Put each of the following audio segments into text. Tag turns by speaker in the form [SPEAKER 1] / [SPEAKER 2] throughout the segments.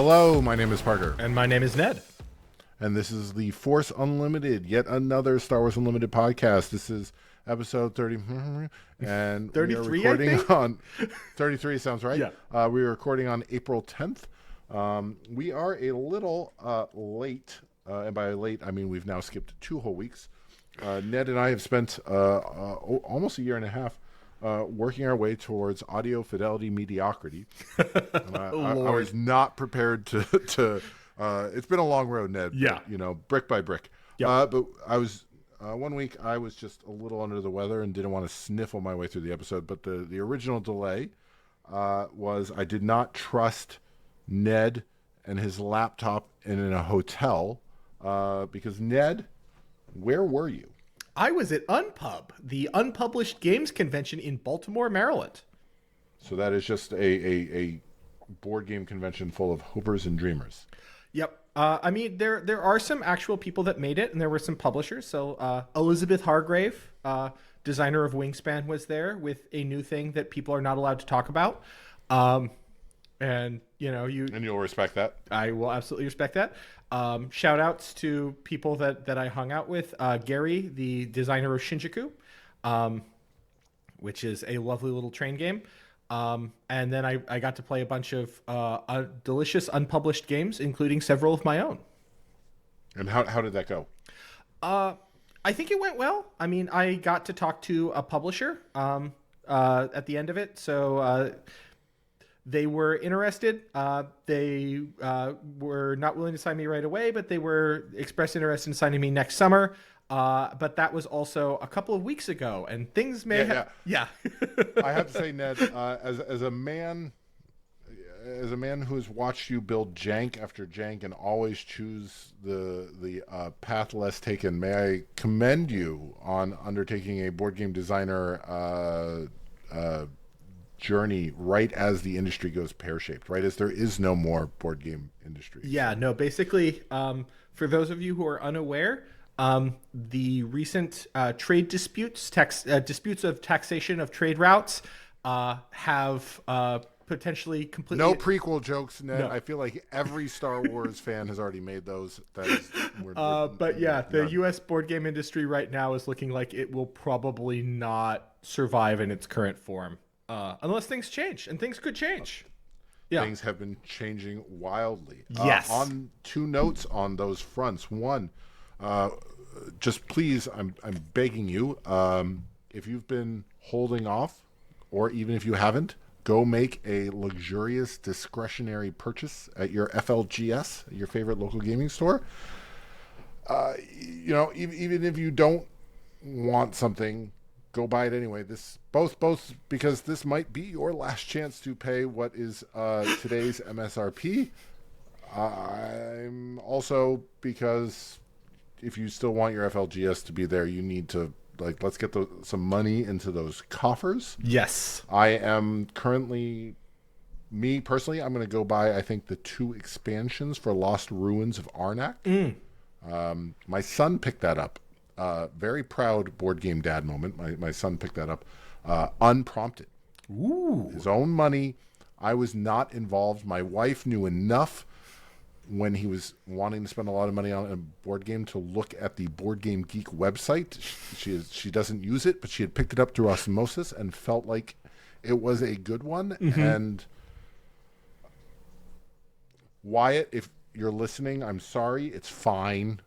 [SPEAKER 1] Hello, my name is Parker.
[SPEAKER 2] And my name is Ned.
[SPEAKER 1] And this is the Force Unlimited, yet another Star Wars Unlimited podcast. This is episode 30. And
[SPEAKER 2] 33,
[SPEAKER 1] we are recording
[SPEAKER 2] I think?
[SPEAKER 1] on 33, sounds right.
[SPEAKER 2] Yeah.
[SPEAKER 1] We are recording on April 10th. We are a little late. And by late, I mean we've now skipped 2 whole weeks. Ned and I have spent almost a year and a half working our way towards audio fidelity mediocrity. I was not prepared to it's been a long road, Ned.
[SPEAKER 2] Yeah.
[SPEAKER 1] But, you know, brick by brick.
[SPEAKER 2] Yep.
[SPEAKER 1] But I was, one week I was just a little under the weather and didn't want to sniffle my way through the episode. But the original delay was I did not trust Ned and his laptop in a hotel because, Ned, where were you?
[SPEAKER 2] I was at Unpub, the Unpublished Games Convention in Baltimore, Maryland.
[SPEAKER 1] So that is just a board game convention full of hopers and dreamers.
[SPEAKER 2] Yep. I mean, there are some actual people that made it, and there were some publishers. So Elizabeth Hargrave, designer of Wingspan, was there with a new thing that people are not allowed to talk about. And, you know,
[SPEAKER 1] And you'll respect that?
[SPEAKER 2] I will absolutely respect that. Shout outs to people that I hung out with. Gary, the designer of Shinjuku, which is a lovely little train game. And then I got to play a bunch of delicious unpublished games, including several of my own.
[SPEAKER 1] And how did that go?
[SPEAKER 2] I think it went well. I mean, I got to talk to a publisher at the end of it. So they were interested. They were not willing to sign me right away, but they were expressed interest in signing me next summer. But that was also a couple of weeks ago, and things may have... Yeah.
[SPEAKER 1] I have to say, Ned, as a man who's watched you build jank after jank and always choose the path less taken, may I commend you on undertaking a board game designer journey right as the industry goes pear-shaped, right as there is no more board game industry.
[SPEAKER 2] Yeah, no, basically, for those of you who are unaware, the recent trade disputes, disputes of taxation of trade routes, have potentially completely...
[SPEAKER 1] No prequel jokes, Ned.
[SPEAKER 2] No.
[SPEAKER 1] I feel like every Star Wars fan has already made those.
[SPEAKER 2] But yeah, the U.S. board game industry right now is looking like it will probably not survive in its current form, unless things change, and things could change. Yeah.
[SPEAKER 1] Things have been changing wildly.
[SPEAKER 2] Yes.
[SPEAKER 1] On 2 notes on those fronts. One, just please, I'm begging you, if you've been holding off, or even if you haven't, go make a luxurious discretionary purchase at your FLGS, your favorite local gaming store. You know, even if you don't want something, go buy it anyway. Both because this might be your last chance to pay what is today's MSRP. I'm also, because if you still want your FLGS to be there, you need to, let's get some money into those coffers.
[SPEAKER 2] Yes.
[SPEAKER 1] I am currently, me personally, I'm going to go buy, I think, the 2 expansions for Lost Ruins of Arnak. My son picked that up. Very proud board game dad moment. My son picked that up unprompted.
[SPEAKER 2] Ooh.
[SPEAKER 1] His own money. I was not involved. My wife knew enough when he was wanting to spend a lot of money on a board game to look at the Board Game Geek website. She doesn't use it, but she had picked it up through osmosis and felt like it was a good one. Mm-hmm. And Wyatt, if you're listening, I'm sorry. It's fine.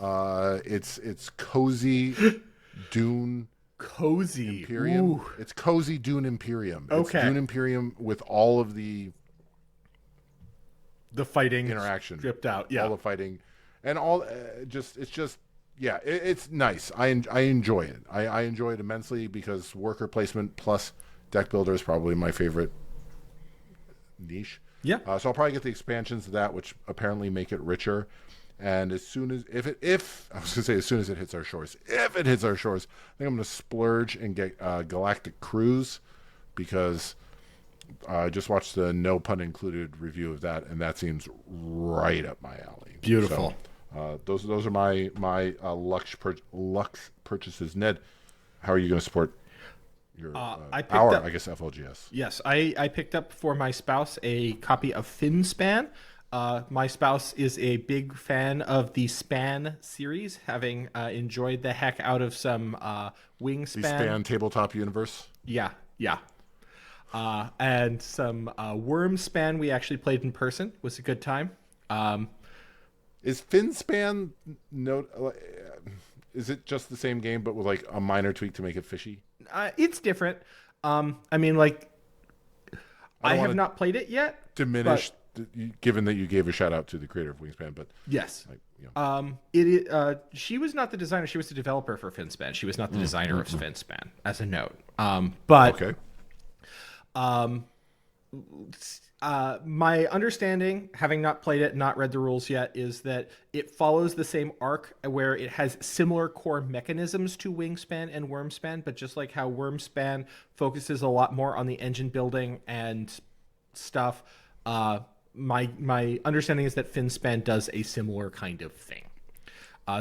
[SPEAKER 1] It's cozy Dune.
[SPEAKER 2] Cozy
[SPEAKER 1] Imperium.
[SPEAKER 2] Ooh.
[SPEAKER 1] It's cozy Dune Imperium.
[SPEAKER 2] Okay.
[SPEAKER 1] It's Dune Imperium with all of the
[SPEAKER 2] fighting
[SPEAKER 1] interaction
[SPEAKER 2] stripped out. Yeah.
[SPEAKER 1] All the fighting and all it's nice. I enjoy it. I enjoy it immensely because worker placement plus deck builder is probably my favorite niche.
[SPEAKER 2] Yeah.
[SPEAKER 1] So I'll probably get the expansions of that, which apparently make it richer. And as soon as as soon as it hits our shores, if it hits our shores, I think I'm going to splurge and get Galactic Cruise, because I just watched the no pun included review of that, and that seems right up my alley.
[SPEAKER 2] Beautiful.
[SPEAKER 1] So, those are my Lux purchases. Ned, how are you going to support
[SPEAKER 2] I picked
[SPEAKER 1] our,
[SPEAKER 2] up-
[SPEAKER 1] I guess, FLGS.
[SPEAKER 2] Yes, I picked up for my spouse a copy of Finspan. My spouse is a big fan of the Span series, having enjoyed the heck out of some Wingspan.
[SPEAKER 1] The Span tabletop universe.
[SPEAKER 2] Yeah, yeah. And some Worm Span we actually played in person. Was a good time.
[SPEAKER 1] Is Finspan is it just the same game but with like a minor tweak to make it fishy?
[SPEAKER 2] It's different. I mean, like, I have
[SPEAKER 1] wanna
[SPEAKER 2] not played it yet.
[SPEAKER 1] Diminished, given that you gave a shout out to the creator of Wingspan, but
[SPEAKER 2] Yes.
[SPEAKER 1] like, you know.
[SPEAKER 2] She was not the designer. She was the developer for Finspan. She was not the designer of Finspan, as a note. But
[SPEAKER 1] Okay.
[SPEAKER 2] my understanding, having not played it, not read the rules yet, is that it follows the same arc where it has similar core mechanisms to Wingspan and Wormspan, but just like how Wormspan focuses a lot more on the engine building and stuff, my understanding is that Finspan does a similar kind of thing.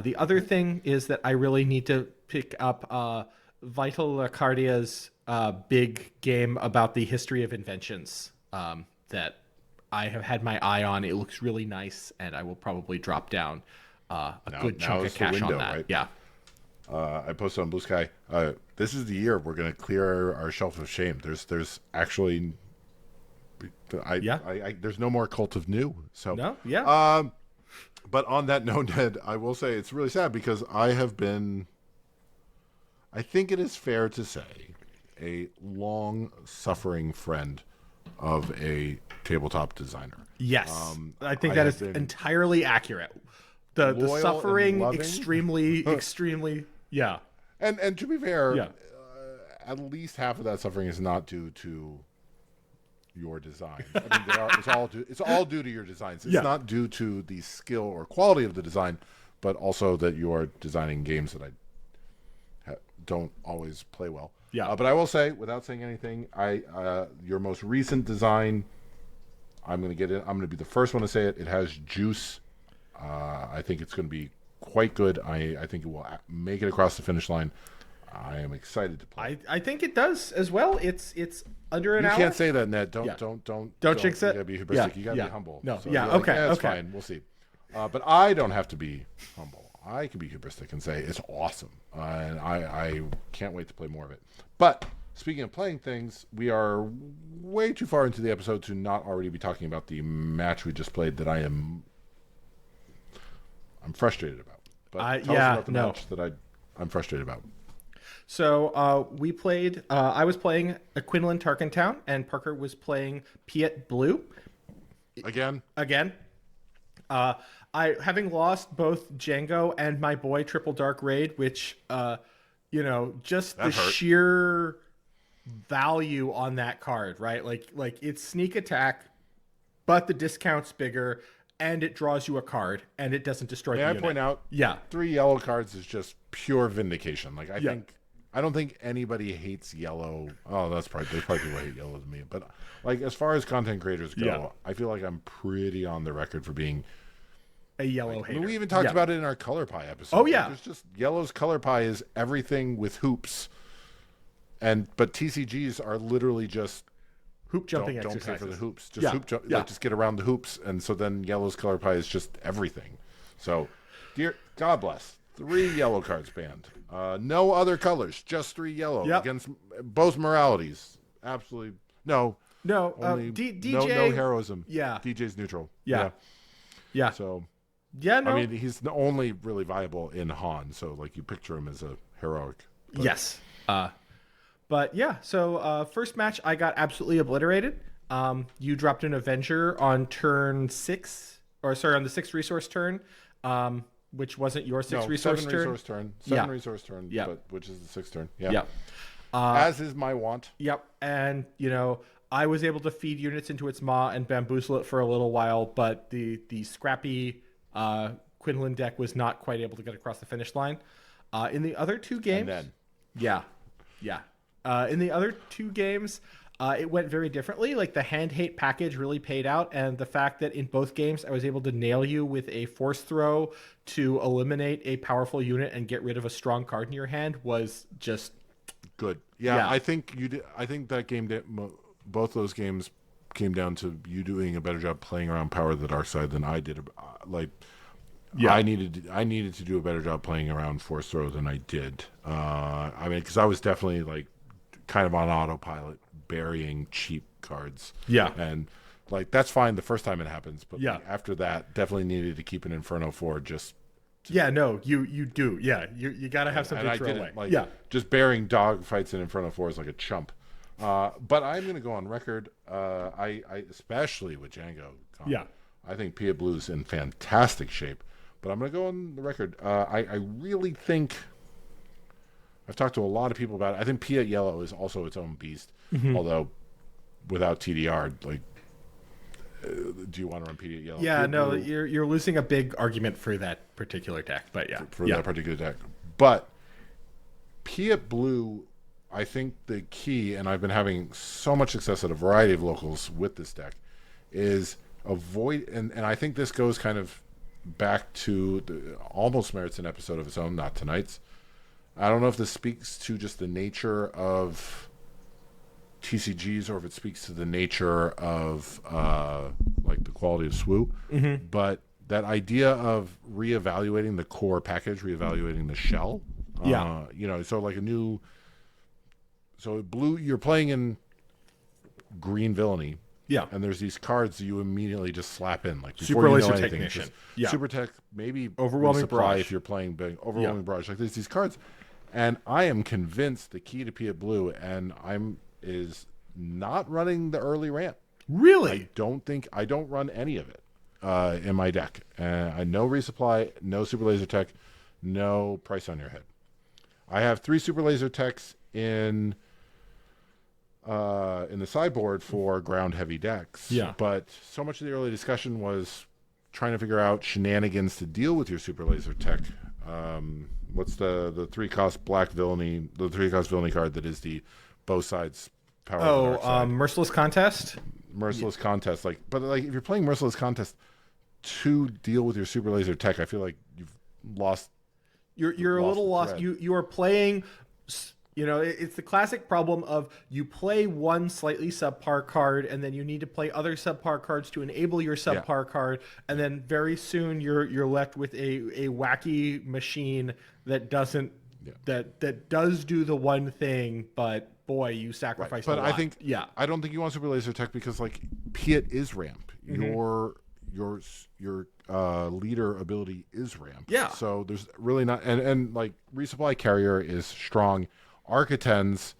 [SPEAKER 2] The other thing is that I really need to pick up Vital Lacardia's big game about the history of inventions that I have had my eye on. It looks really nice, and I will probably drop down good chunk of
[SPEAKER 1] is the
[SPEAKER 2] cash on
[SPEAKER 1] window,
[SPEAKER 2] that.
[SPEAKER 1] right?
[SPEAKER 2] Yeah.
[SPEAKER 1] I posted on Blue Sky. This is the year we're going to clear our shelf of shame. There's actually, there's no more Cult of New. So
[SPEAKER 2] No? Yeah.
[SPEAKER 1] But on that note, Ned, I will say it's really sad because I think it is fair to say, a long-suffering friend of a tabletop designer.
[SPEAKER 2] Yes. I think
[SPEAKER 1] I
[SPEAKER 2] that
[SPEAKER 1] have
[SPEAKER 2] is
[SPEAKER 1] been
[SPEAKER 2] entirely accurate. The
[SPEAKER 1] loyal and
[SPEAKER 2] suffering,
[SPEAKER 1] loving.
[SPEAKER 2] extremely, yeah.
[SPEAKER 1] And to be fair,
[SPEAKER 2] Yeah.
[SPEAKER 1] at least half of that suffering is not due to your designs. I mean, it's all due to your designs. It's
[SPEAKER 2] Yeah.
[SPEAKER 1] not due to the skill or quality of the design, but also that you are designing games that I don't always play well.
[SPEAKER 2] Yeah.
[SPEAKER 1] But I will say, without saying anything, your most recent design, I'm going to get it. I'm going to be the first one to say it. It has juice. I think it's going to be quite good. I think it will make it across the finish line. I am excited to play.
[SPEAKER 2] I think it does as well. It's under an
[SPEAKER 1] You
[SPEAKER 2] hour.
[SPEAKER 1] can't say that, Ned. Don't
[SPEAKER 2] jinx it.
[SPEAKER 1] You gotta be hubristic.
[SPEAKER 2] Yeah,
[SPEAKER 1] You gotta
[SPEAKER 2] yeah.
[SPEAKER 1] be humble.
[SPEAKER 2] No,
[SPEAKER 1] So
[SPEAKER 2] yeah,
[SPEAKER 1] you're like,
[SPEAKER 2] okay,
[SPEAKER 1] it's
[SPEAKER 2] okay.
[SPEAKER 1] fine. We'll see. But I don't have to be humble. I can be hubristic and say it's awesome, and I can't wait to play more of it. But speaking of playing things, we are way too far into the episode to not already be talking about the match we just played that I'm frustrated about. But tell us about the match that I'm frustrated about.
[SPEAKER 2] So we played. I was playing Quinlan Tarkentown, and Parker was playing Piet Blue.
[SPEAKER 1] Again.
[SPEAKER 2] I having lost both Django and my boy Triple Dark Raid, which just the sheer value on that card, right? Like it's sneak attack, but the discount's bigger, and it draws you a card, and it doesn't destroy the unit.
[SPEAKER 1] May I point out?
[SPEAKER 2] Yeah.
[SPEAKER 1] 3 yellow cards is just pure vindication. Like I don't think anybody hates yellow. Oh, there's probably people who hate yellow to me. But like as far as content creators go, I feel like I'm pretty on the record for being
[SPEAKER 2] a yellow hater.
[SPEAKER 1] I mean, we even talked about it in our Color Pie episode.
[SPEAKER 2] Oh yeah,
[SPEAKER 1] there's just yellow's Color Pie is everything with hoops, but TCGs are literally just
[SPEAKER 2] hoop jumping
[SPEAKER 1] don't
[SPEAKER 2] exercises.
[SPEAKER 1] pay for the hoops. Just hoop jump. Like, just get around the hoops, and so then yellow's Color Pie is just everything. So, dear God bless. 3 yellow cards banned. No other colors, just 3 yellow against both moralities. Absolutely no. Only,
[SPEAKER 2] DJ.
[SPEAKER 1] No heroism.
[SPEAKER 2] Yeah.
[SPEAKER 1] DJ's neutral.
[SPEAKER 2] Yeah.
[SPEAKER 1] So.
[SPEAKER 2] Yeah. No.
[SPEAKER 1] I mean, he's the only really viable in Han. So like you picture him as a heroic.
[SPEAKER 2] Yes. But yeah. So first match, I got absolutely obliterated. You dropped an Avenger on turn 6, on the 6th resource turn. Which wasn't your 6th resource turn.
[SPEAKER 1] 7 resource turn.
[SPEAKER 2] Yeah.
[SPEAKER 1] But which is the 6th turn. Yeah.
[SPEAKER 2] Yep.
[SPEAKER 1] As is my want.
[SPEAKER 2] Yep. And I was able to feed units into its maw and bamboozle it for a little while, but the scrappy Quinlan deck was not quite able to get across the finish line. In the other 2 games,
[SPEAKER 1] And then.
[SPEAKER 2] Yeah. In the other 2 games, it went very differently. Like the hand hate package really paid out, and the fact that in both games I was able to nail you with a force throw to eliminate a powerful unit and get rid of a strong card in your hand was just
[SPEAKER 1] Good. Yeah,
[SPEAKER 2] Yeah.
[SPEAKER 1] I think you did. I think that game did. Both those games came down to you doing a better job playing around Power of the Dark Side than I did. Like
[SPEAKER 2] Yeah.
[SPEAKER 1] I needed to do a better job playing around Force Throw than I did. I mean, because I was definitely like kind of on autopilot, burying cheap cards.
[SPEAKER 2] Yeah.
[SPEAKER 1] And like that's fine the first time it happens, but
[SPEAKER 2] Yeah.
[SPEAKER 1] like, after that, definitely needed to keep an Inferno 4 just.
[SPEAKER 2] Yeah, no, you do. Yeah, you got to have something
[SPEAKER 1] And
[SPEAKER 2] to
[SPEAKER 1] I
[SPEAKER 2] throw
[SPEAKER 1] did
[SPEAKER 2] away.
[SPEAKER 1] it, like,
[SPEAKER 2] Yeah.
[SPEAKER 1] just bearing dog fights in Inferno 4 is like a chump. But I'm going to go on record. I especially with Django gone,
[SPEAKER 2] Yeah.
[SPEAKER 1] I think Pia Blue's in fantastic shape. But I'm going to go on the record. I really think I've talked to a lot of people about it. I think Pia Yellow is also its own beast. Although without TDR, like, do you want to run Pia Yellow?
[SPEAKER 2] Yeah,
[SPEAKER 1] Pia
[SPEAKER 2] no,
[SPEAKER 1] Blue,
[SPEAKER 2] you're losing a big argument for that particular deck, but yeah.
[SPEAKER 1] for
[SPEAKER 2] yeah.
[SPEAKER 1] that particular deck. But Pia Blue, I think the key, and I've been having so much success at a variety of locals with this deck, is avoid, and I think this goes kind of back to almost merits an episode of its own, not tonight's. I don't know if this speaks to just the nature of TCGs or if it speaks to the nature of like the quality of SWU, but that idea of reevaluating the core package, reevaluating the shell, so like blue, you're playing in green villainy, and there's these cards that you immediately just slap in, like before
[SPEAKER 2] Super
[SPEAKER 1] you
[SPEAKER 2] Laser
[SPEAKER 1] know anything,
[SPEAKER 2] Technician.
[SPEAKER 1] Super Tech, maybe
[SPEAKER 2] Overwhelming
[SPEAKER 1] resupply
[SPEAKER 2] Barrage.
[SPEAKER 1] if you're playing big, overwhelming barrage. Like there's these cards, and I am convinced the key to Pia Blue is not running the early ramp.
[SPEAKER 2] Really?
[SPEAKER 1] I don't run any of it in my deck. No resupply, no Super Laser Tech, no price on your head. I have 3 Super Laser Techs in the sideboard for ground heavy decks.
[SPEAKER 2] Yeah.
[SPEAKER 1] But so much of the early discussion was trying to figure out shenanigans to deal with your Super Laser Tech. What's the 3-cost black villainy, the 3-cost villainy card that is the both sides power of the dark side.
[SPEAKER 2] Merciless Contest?
[SPEAKER 1] Merciless Contest. But if you're playing Merciless Contest to deal with your Super Laser Tech, I feel like you've lost.
[SPEAKER 2] You're a little lost.
[SPEAKER 1] thread.
[SPEAKER 2] You are playing. It's the classic problem of you play one slightly subpar card, and then you need to play other subpar cards to enable your subpar card, and then very soon you're left with a wacky machine that doesn't that does do the one thing, but boy, you sacrifice.
[SPEAKER 1] But
[SPEAKER 2] a lot.
[SPEAKER 1] I don't think you want Super Laser Tech because like Piet is ramp. Your leader ability is ramp.
[SPEAKER 2] Yeah.
[SPEAKER 1] So there's really not and like resupply carrier is strong. Architens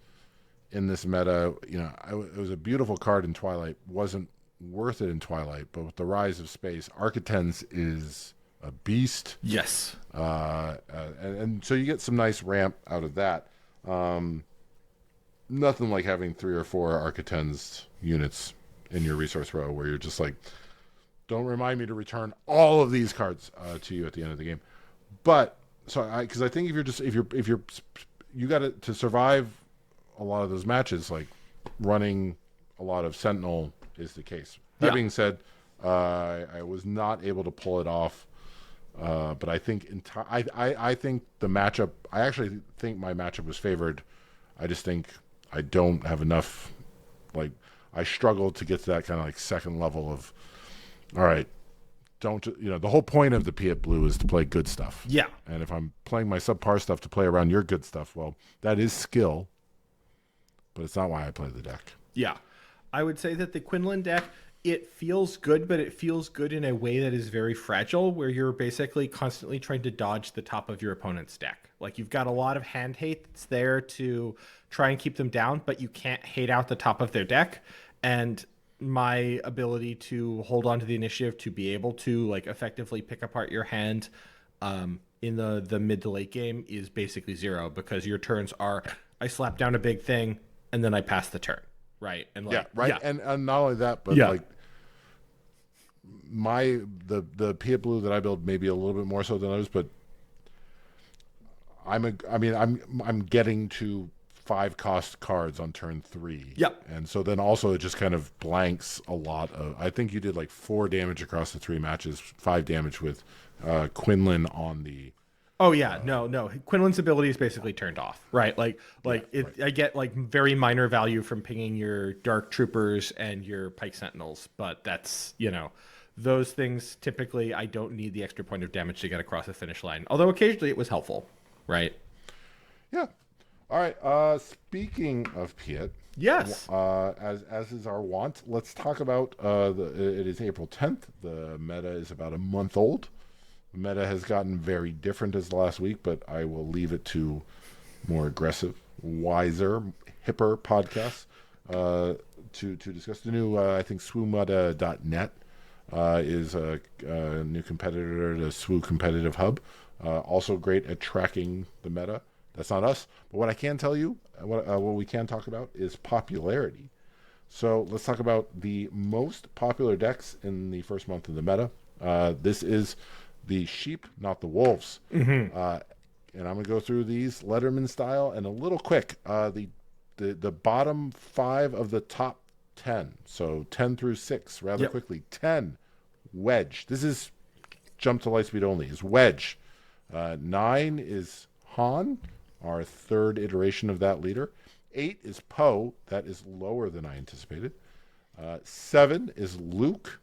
[SPEAKER 1] in this meta, it was a beautiful card in Twilight. Wasn't worth it in Twilight, but with the rise of space, Architens is a beast.
[SPEAKER 2] Yes.
[SPEAKER 1] And so you get some nice ramp out of that. Nothing like having 3 or 4 Architens units in your resource row where you're just like, don't remind me to return all of these cards to you at the end of the game. But because I think if you're you got to survive a lot of those matches, like running a lot of Sentinel is the case. That being said, I was not able to pull it off. But I think I think the matchup. I actually think my matchup was favored. I just think I don't have enough. Like I struggled to get to that kind of like second level of. All right, the whole point of the Piet Blue is to play good stuff.
[SPEAKER 2] Yeah.
[SPEAKER 1] And if I'm playing my subpar stuff to play around your good stuff, well, that is skill. But it's not why I play the deck.
[SPEAKER 2] Yeah. I would say that the Quinlan deck, it feels good, but it feels good in a way that is very fragile, where you're basically constantly trying to dodge the top of your opponent's deck. Like you've got a lot of hand hate that's there to try and keep them down, but you can't hate out the top of their deck. And my ability to hold on to the initiative to be able to like effectively pick apart your hand in the mid to late game is basically 0, because your turns are I slap down a big thing and then I pass the turn. Right. And
[SPEAKER 1] And not only that, but like the Piet Blue that I build maybe a little bit more so than others, but I'm getting to 5-cost cards on turn 3.
[SPEAKER 2] Yep.
[SPEAKER 1] And so then also it just kind of blanks a lot of. I think you did like 4 damage across the 3 matches, 5 damage with Quinlan on the
[SPEAKER 2] Oh yeah, no. Quinlan's ability is basically turned off, right?
[SPEAKER 1] Right.
[SPEAKER 2] I get like very minor value from pinging your dark troopers and your pike sentinels, but that's those things typically I don't need the extra point of damage to get across the finish line. Although occasionally it was helpful, right?
[SPEAKER 1] Yeah. All right. Speaking of Piet,
[SPEAKER 2] Yes.
[SPEAKER 1] as is our wont, let's talk about it is April 10th. The meta is about a month old. The meta has gotten very different as the last week, but I will leave it to more aggressive, wiser, hipper podcasts to discuss. The new, I think, swoometa.net is a new competitor to Swoo Competitive Hub. Also great at tracking the meta. That's not us. But what I can tell you, what we can talk about is popularity. So let's talk about the most popular decks in the first month of the meta. This is the sheep, not the wolves. And I'm going to go through these Letterman style and a little quick. The bottom 5 of the top 10. So 10 through 6 rather quickly. 10, Wedge. This is jump to light speed only. Is Wedge. 9 is Han, our third iteration of that leader. 8 is Poe. That is lower than I anticipated. 7 is Luke.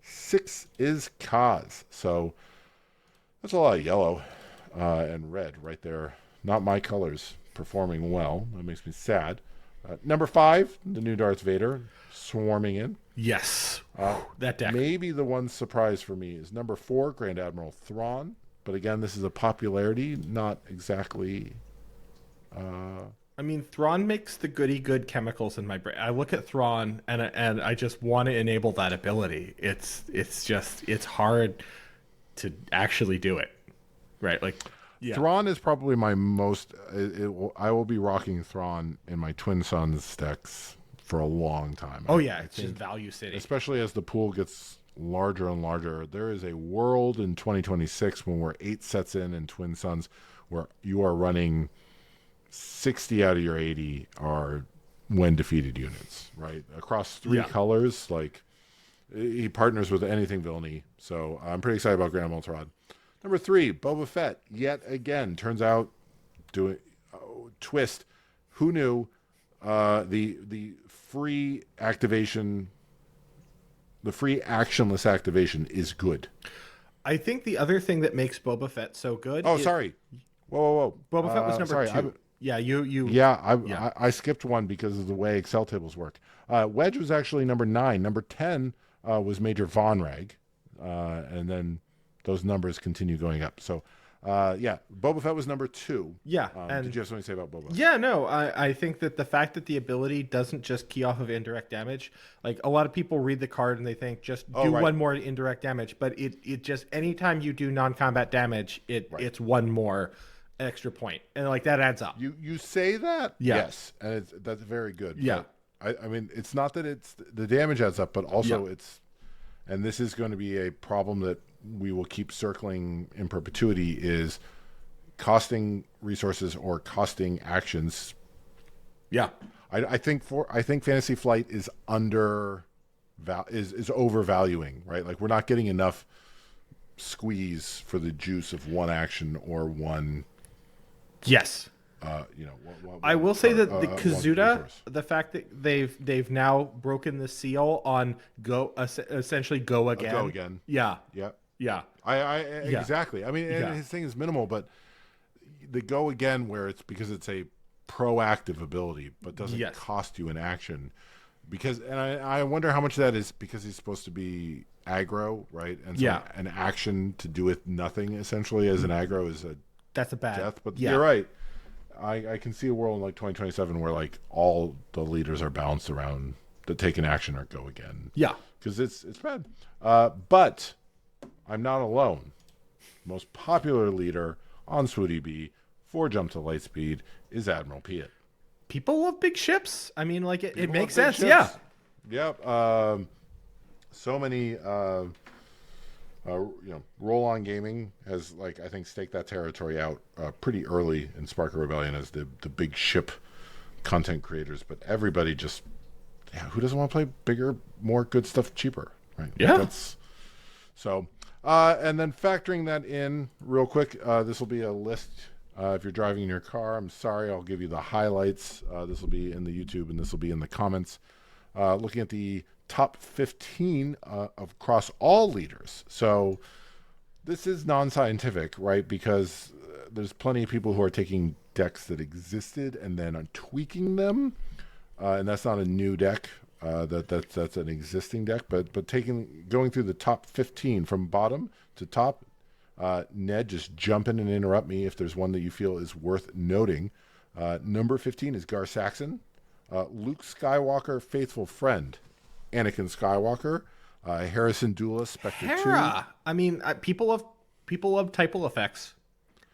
[SPEAKER 1] 6 is Kaz. So that's a lot of yellow and red right there. Not my colors performing well. That makes me sad. Number 5, the new Darth Vader swarming in.
[SPEAKER 2] Yes. That deck.
[SPEAKER 1] Maybe the one surprise for me is number 4, Grand Admiral Thrawn. But again, this is a popularity, not exactly.
[SPEAKER 2] I mean, Thrawn makes the goody good chemicals in my brain. I look at Thrawn and I just want to enable that ability. It's hard to actually do it, right? Like, yeah.
[SPEAKER 1] Thrawn is probably my most. I will be rocking Thrawn in my Twin Sons decks for a long time.
[SPEAKER 2] Oh yeah, it's just value city.
[SPEAKER 1] Especially as the pool gets larger and larger. There is a world in 2026 when we're 8 sets in Twin Sons where you are running 60 out of your 80 are when defeated units, right? Across 3 colors, like he partners with anything Villainy. So I'm pretty excited about Grand Admiral Thrawn. Number 3, Boba Fett. Yet again, turns out twist. Who knew the free activation, the free actionless activation is good.
[SPEAKER 2] I think the other thing that makes Boba Fett so good.
[SPEAKER 1] Oh, sorry. Whoa.
[SPEAKER 2] Boba Fett was number 2.
[SPEAKER 1] I skipped one because of the way Excel tables work. Wedge was actually number 9. Number 10 was Major Von Rag, and then those numbers continue going up. So, Boba Fett was number 2.
[SPEAKER 2] Yeah.
[SPEAKER 1] Did you have something to say about Boba?
[SPEAKER 2] Yeah, no. I think that the fact that the ability doesn't just key off of indirect damage, like a lot of people read the card and they think just do one more indirect damage, but it just anytime you do non-combat damage, it's one more extra point, and like that adds up.
[SPEAKER 1] You say that, yes, and that's very good.
[SPEAKER 2] Yeah,
[SPEAKER 1] I mean, it's not that it's the damage adds up, but also it's, and this is going to be a problem that we will keep circling in perpetuity, is costing resources or costing actions.
[SPEAKER 2] Yeah,
[SPEAKER 1] I think Fantasy Flight is is overvaluing, right? Like we're not getting enough squeeze for the juice of one action or one.
[SPEAKER 2] Yes. I will say that the Kazuda, the fact that they've now broken the seal on essentially go again.
[SPEAKER 1] Go again.
[SPEAKER 2] Yeah.
[SPEAKER 1] Exactly. I mean, and his thing is minimal, but the go again, where it's because it's a proactive ability, but doesn't cost you an action. And I wonder how much of that is because he's supposed to be aggro, right? And so an action to do with nothing essentially as an aggro is
[SPEAKER 2] that's a bad
[SPEAKER 1] death. But you're right. I can see a world in like 2027 where like all the leaders are balanced around the take an action or go again.
[SPEAKER 2] Yeah,
[SPEAKER 1] because it's bad. But I'm not alone. Most popular leader on SWODB for Jump to Lightspeed is Admiral Piet.
[SPEAKER 2] People love big ships. I mean, like it makes sense.
[SPEAKER 1] Ships. Yep. So many. Roll On Gaming has, like, I think staked that territory out pretty early in Spark of Rebellion as the big ship content creators. But everybody just, who doesn't want to play bigger, more good stuff cheaper, right?
[SPEAKER 2] Yeah.
[SPEAKER 1] So And then factoring that in real quick, this will be a list. If you're driving in your car, I'm sorry, I'll give you the highlights. This will be in the YouTube and this will be in the comments. Looking at the top 15 across all leaders. So this is non-scientific, right? Because there's plenty of people who are taking decks that existed and then are tweaking them. And that's not a new deck. That's an existing deck, but going through the top 15 from bottom to top. Ned, just jump in and interrupt me if there's one that you feel is worth noting. Number 15 is Gar Saxon, Luke Skywalker, faithful friend, Anakin Skywalker, Harrison Dula, Spectre
[SPEAKER 2] Hera. I mean, people love typal effects.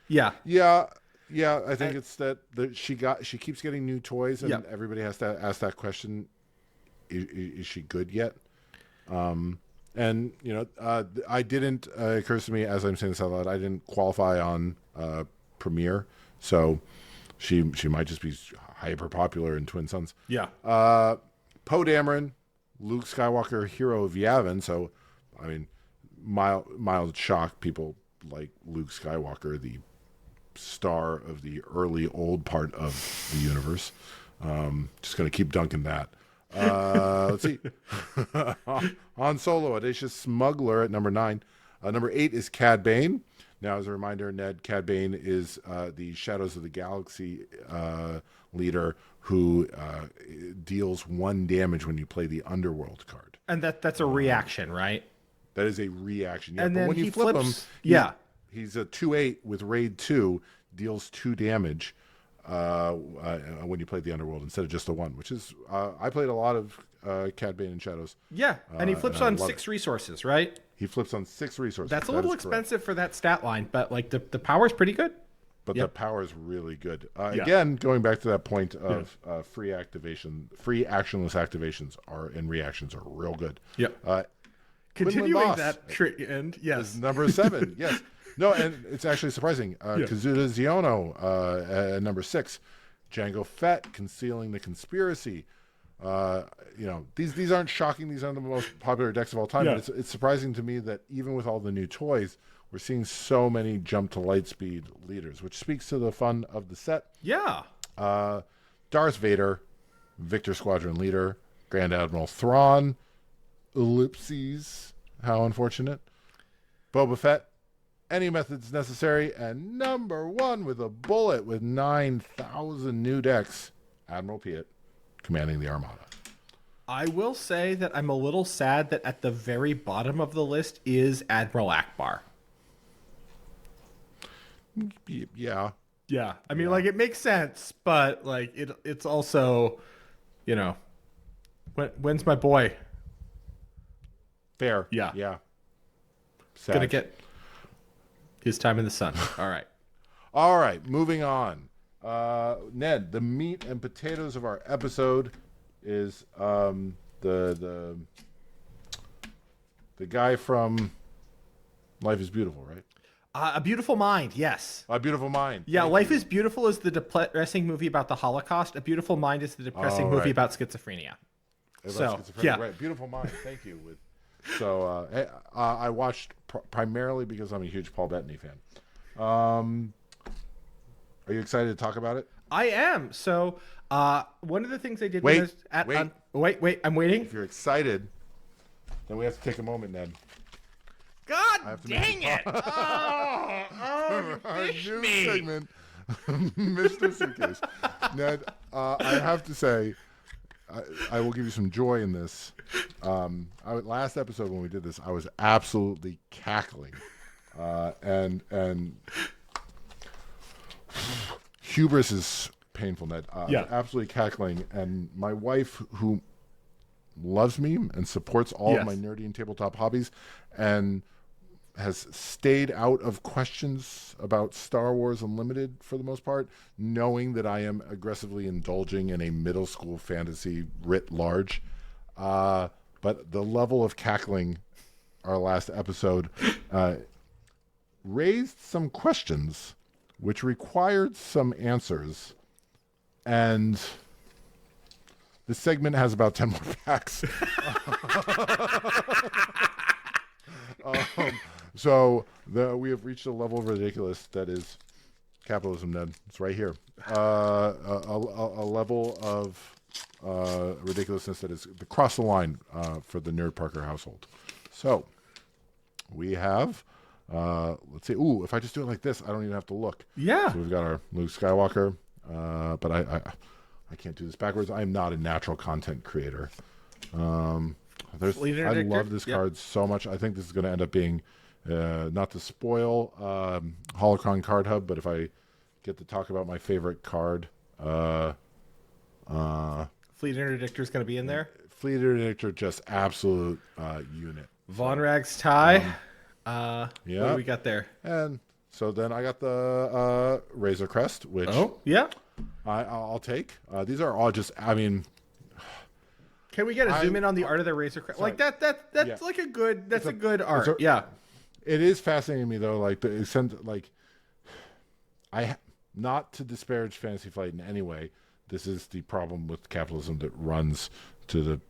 [SPEAKER 2] Yeah.
[SPEAKER 1] 2. Yeah. I think it's that she keeps getting new toys, and everybody has to ask that question: Is she good yet? And I didn't. It occurs to me as I'm saying this out loud, I didn't qualify on Premiere, so she might just be hyper popular in Twin Suns.
[SPEAKER 2] Yeah.
[SPEAKER 1] Poe Dameron, Luke Skywalker, hero of Yavin. So, I mean, mild shock. People like Luke Skywalker, the star of the early old part of the universe. Just going to keep dunking that. Let's see. Han Solo, audacious smuggler at number 9. Number 8 is Cad Bane. Now, as a reminder, Ned, Cad Bane is the Shadows of the Galaxy leader who deals 1 damage when you play the Underworld card.
[SPEAKER 2] And that's a reaction, right?
[SPEAKER 1] That is a reaction. Yeah,
[SPEAKER 2] and
[SPEAKER 1] but
[SPEAKER 2] then
[SPEAKER 1] when you
[SPEAKER 2] he
[SPEAKER 1] flip
[SPEAKER 2] flips,
[SPEAKER 1] him, he's a 2/8 with Raid 2, deals 2 damage. When you played the Underworld instead of just the 1, which is I played a lot of Cad Bane and Shadows.
[SPEAKER 2] Yeah, and he flips on 6 resources, right?
[SPEAKER 1] He flips on 6 resources.
[SPEAKER 2] That's a little expensive for that stat line, but like the power's pretty good.
[SPEAKER 1] But the power is really good. Again, going back to that point of free actionless activations and reactions are real good.
[SPEAKER 2] Yeah. Continuing that trend, yes.
[SPEAKER 1] Number 7, yes. No, and it's actually surprising. Kazuda Ziono at number 6. Jango Fett, Concealing the Conspiracy. These aren't shocking. These aren't the most popular decks of all time. But it's surprising to me that even with all the new toys, we're seeing so many jump to lightspeed leaders, which speaks to the fun of the set.
[SPEAKER 2] Yeah.
[SPEAKER 1] Darth Vader, Victor Squadron leader, Grand Admiral Thrawn, ellipses, how unfortunate. Boba Fett, any methods necessary, and number 1 with a bullet with 9,000 new decks, Admiral Piet, commanding the Armada.
[SPEAKER 2] I will say that I'm a little sad that at the very bottom of the list is Admiral Akbar.
[SPEAKER 1] Yeah.
[SPEAKER 2] Yeah. I mean, like, it makes sense, but like it's also, when's my boy?
[SPEAKER 1] Fair.
[SPEAKER 2] Yeah.
[SPEAKER 1] Yeah.
[SPEAKER 2] Sad. Gonna get his time in the sun.
[SPEAKER 1] All right, moving on. Ned, the meat and potatoes of our episode is the guy from Life is Beautiful, right?
[SPEAKER 2] A Beautiful Mind, yes.
[SPEAKER 1] A Beautiful Mind.
[SPEAKER 2] Yeah, Life is Beautiful is the depressing movie about the Holocaust. A Beautiful Mind is the depressing movie about schizophrenia.
[SPEAKER 1] Right. Beautiful Mind. Thank you. I watched primarily because I'm a huge Paul Bettany fan. Are you excited to talk about it?
[SPEAKER 2] I am. So, one of the things I did
[SPEAKER 1] wait,
[SPEAKER 2] was wait, I'm waiting.
[SPEAKER 1] If you're excited, then we have to take a moment, Ned.
[SPEAKER 2] God dang it!
[SPEAKER 1] You fished me. Segment, Mr. Suitcase. Ned, I have to say, I will give you some joy in this. Last episode when we did this, I was absolutely cackling, and hubris is painful, Ned. Absolutely cackling, and my wife, who loves me and supports all of my nerdy and tabletop hobbies, and has stayed out of questions about Star Wars Unlimited for the most part, knowing that I am aggressively indulging in a middle school fantasy writ large. But the level of cackling our last episode raised some questions which required some answers. And this segment has about 10 more packs. So we have reached a level of ridiculous that is capitalism, Ned. It's right here. A level of ridiculousness that is across the line for the Nerd Parker household. So we have, let's see. Ooh, if I just do it like this, I don't even have to look.
[SPEAKER 2] Yeah.
[SPEAKER 1] So we've got our Luke Skywalker, but I can't do this backwards. I am not a natural content creator. I love this card so much. I think this is going to end up being, not to spoil Holocron Card Hub, but if I get to talk about my favorite card,
[SPEAKER 2] Fleet Interdictor is going to be in there.
[SPEAKER 1] Fleet Interdictor, just absolute unit.
[SPEAKER 2] Von Rag's tie. What
[SPEAKER 1] Yeah.
[SPEAKER 2] do we got there?
[SPEAKER 1] And so then I got the Razor Crest, which I'll take. These are all just, I mean,
[SPEAKER 2] can we get a zoom in on the art of the Razor Crest? Like that's like a good art. Yeah.
[SPEAKER 1] It is fascinating to me though, like not to disparage Fantasy Flight in any way. This is the problem with capitalism that runs to the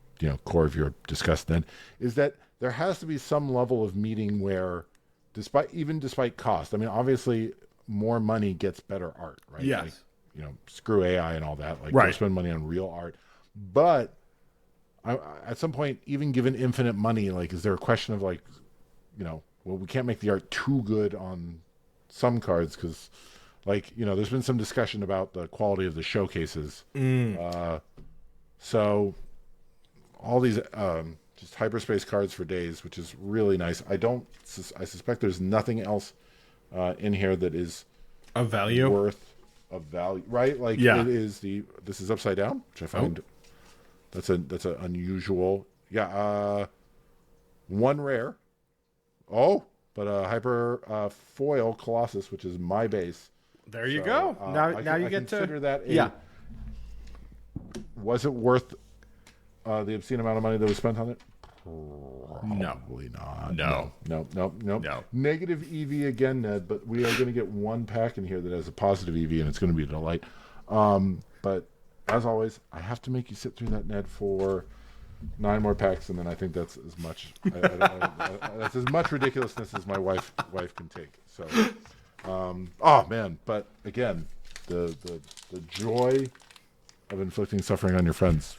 [SPEAKER 1] core of your disgust. Then is that there has to be some level of meeting where, despite cost. I mean, obviously, more money gets better art, right?
[SPEAKER 2] Yes.
[SPEAKER 1] Like, screw AI and all that. Like,
[SPEAKER 2] right.
[SPEAKER 1] Go spend money on real art. But at some point, even given infinite money, like, is there a question of like, well, we can't make the art too good on some cards because, like, there's been some discussion about the quality of the showcases. So all these just hyperspace cards for days, which is really nice. I suspect there's nothing else in here that is
[SPEAKER 2] of value,
[SPEAKER 1] of value, right? Like,
[SPEAKER 2] yeah.
[SPEAKER 1] This is upside down, which I find that's an unusual. Yeah, one rare. Oh, but a hyper foil Colossus, which is my base.
[SPEAKER 2] There you go. Now you get to
[SPEAKER 1] consider that.
[SPEAKER 2] Yeah.
[SPEAKER 1] Was it worth the obscene amount of money that was spent on it?
[SPEAKER 2] No.
[SPEAKER 1] Probably not.
[SPEAKER 2] No.
[SPEAKER 1] Negative EV again, Ned, but we are going to get one pack in here that has a positive EV, and it's going to be a delight. But as always, I have to make you sit through that, Ned, for 9 more packs, and then I think that's as much. That's as much ridiculousness as my wife can take. So, oh man! But again, the joy of inflicting suffering on your friends.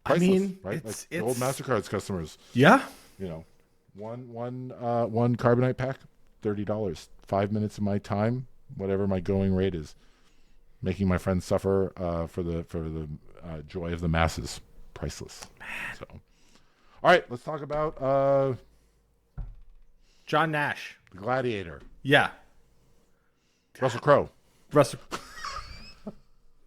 [SPEAKER 1] Priceless,
[SPEAKER 2] I mean,
[SPEAKER 1] right? Like the old MasterCards customers.
[SPEAKER 2] Yeah.
[SPEAKER 1] One carbonite pack, $30. 5 minutes of my time, whatever my going rate is, making my friends suffer for the joy of the masses. Priceless. Man. So, all right, let's talk about
[SPEAKER 2] John Nash,
[SPEAKER 1] the Gladiator.
[SPEAKER 2] Yeah.
[SPEAKER 1] Russell Crowe.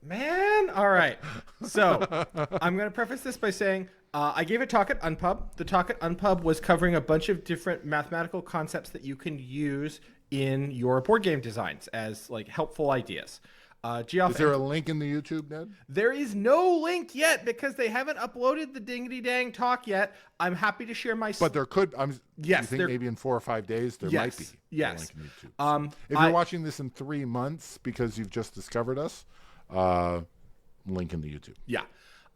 [SPEAKER 2] Man, all right. So I'm going to preface this by saying I gave a talk at Unpub. The talk at Unpub was covering a bunch of different mathematical concepts that you can use in your board game designs as like helpful ideas.
[SPEAKER 1] Is there a link in the YouTube, Ned?
[SPEAKER 2] There is no link yet because they haven't uploaded the dingity dang talk yet. I'm happy to share my.
[SPEAKER 1] But there could.
[SPEAKER 2] Yes,
[SPEAKER 1] you think maybe in 4 or 5 days there might be.
[SPEAKER 2] Yes.
[SPEAKER 1] A link in YouTube. So if you're watching this in 3 months because you've just discovered us, link in the YouTube.
[SPEAKER 2] Yeah.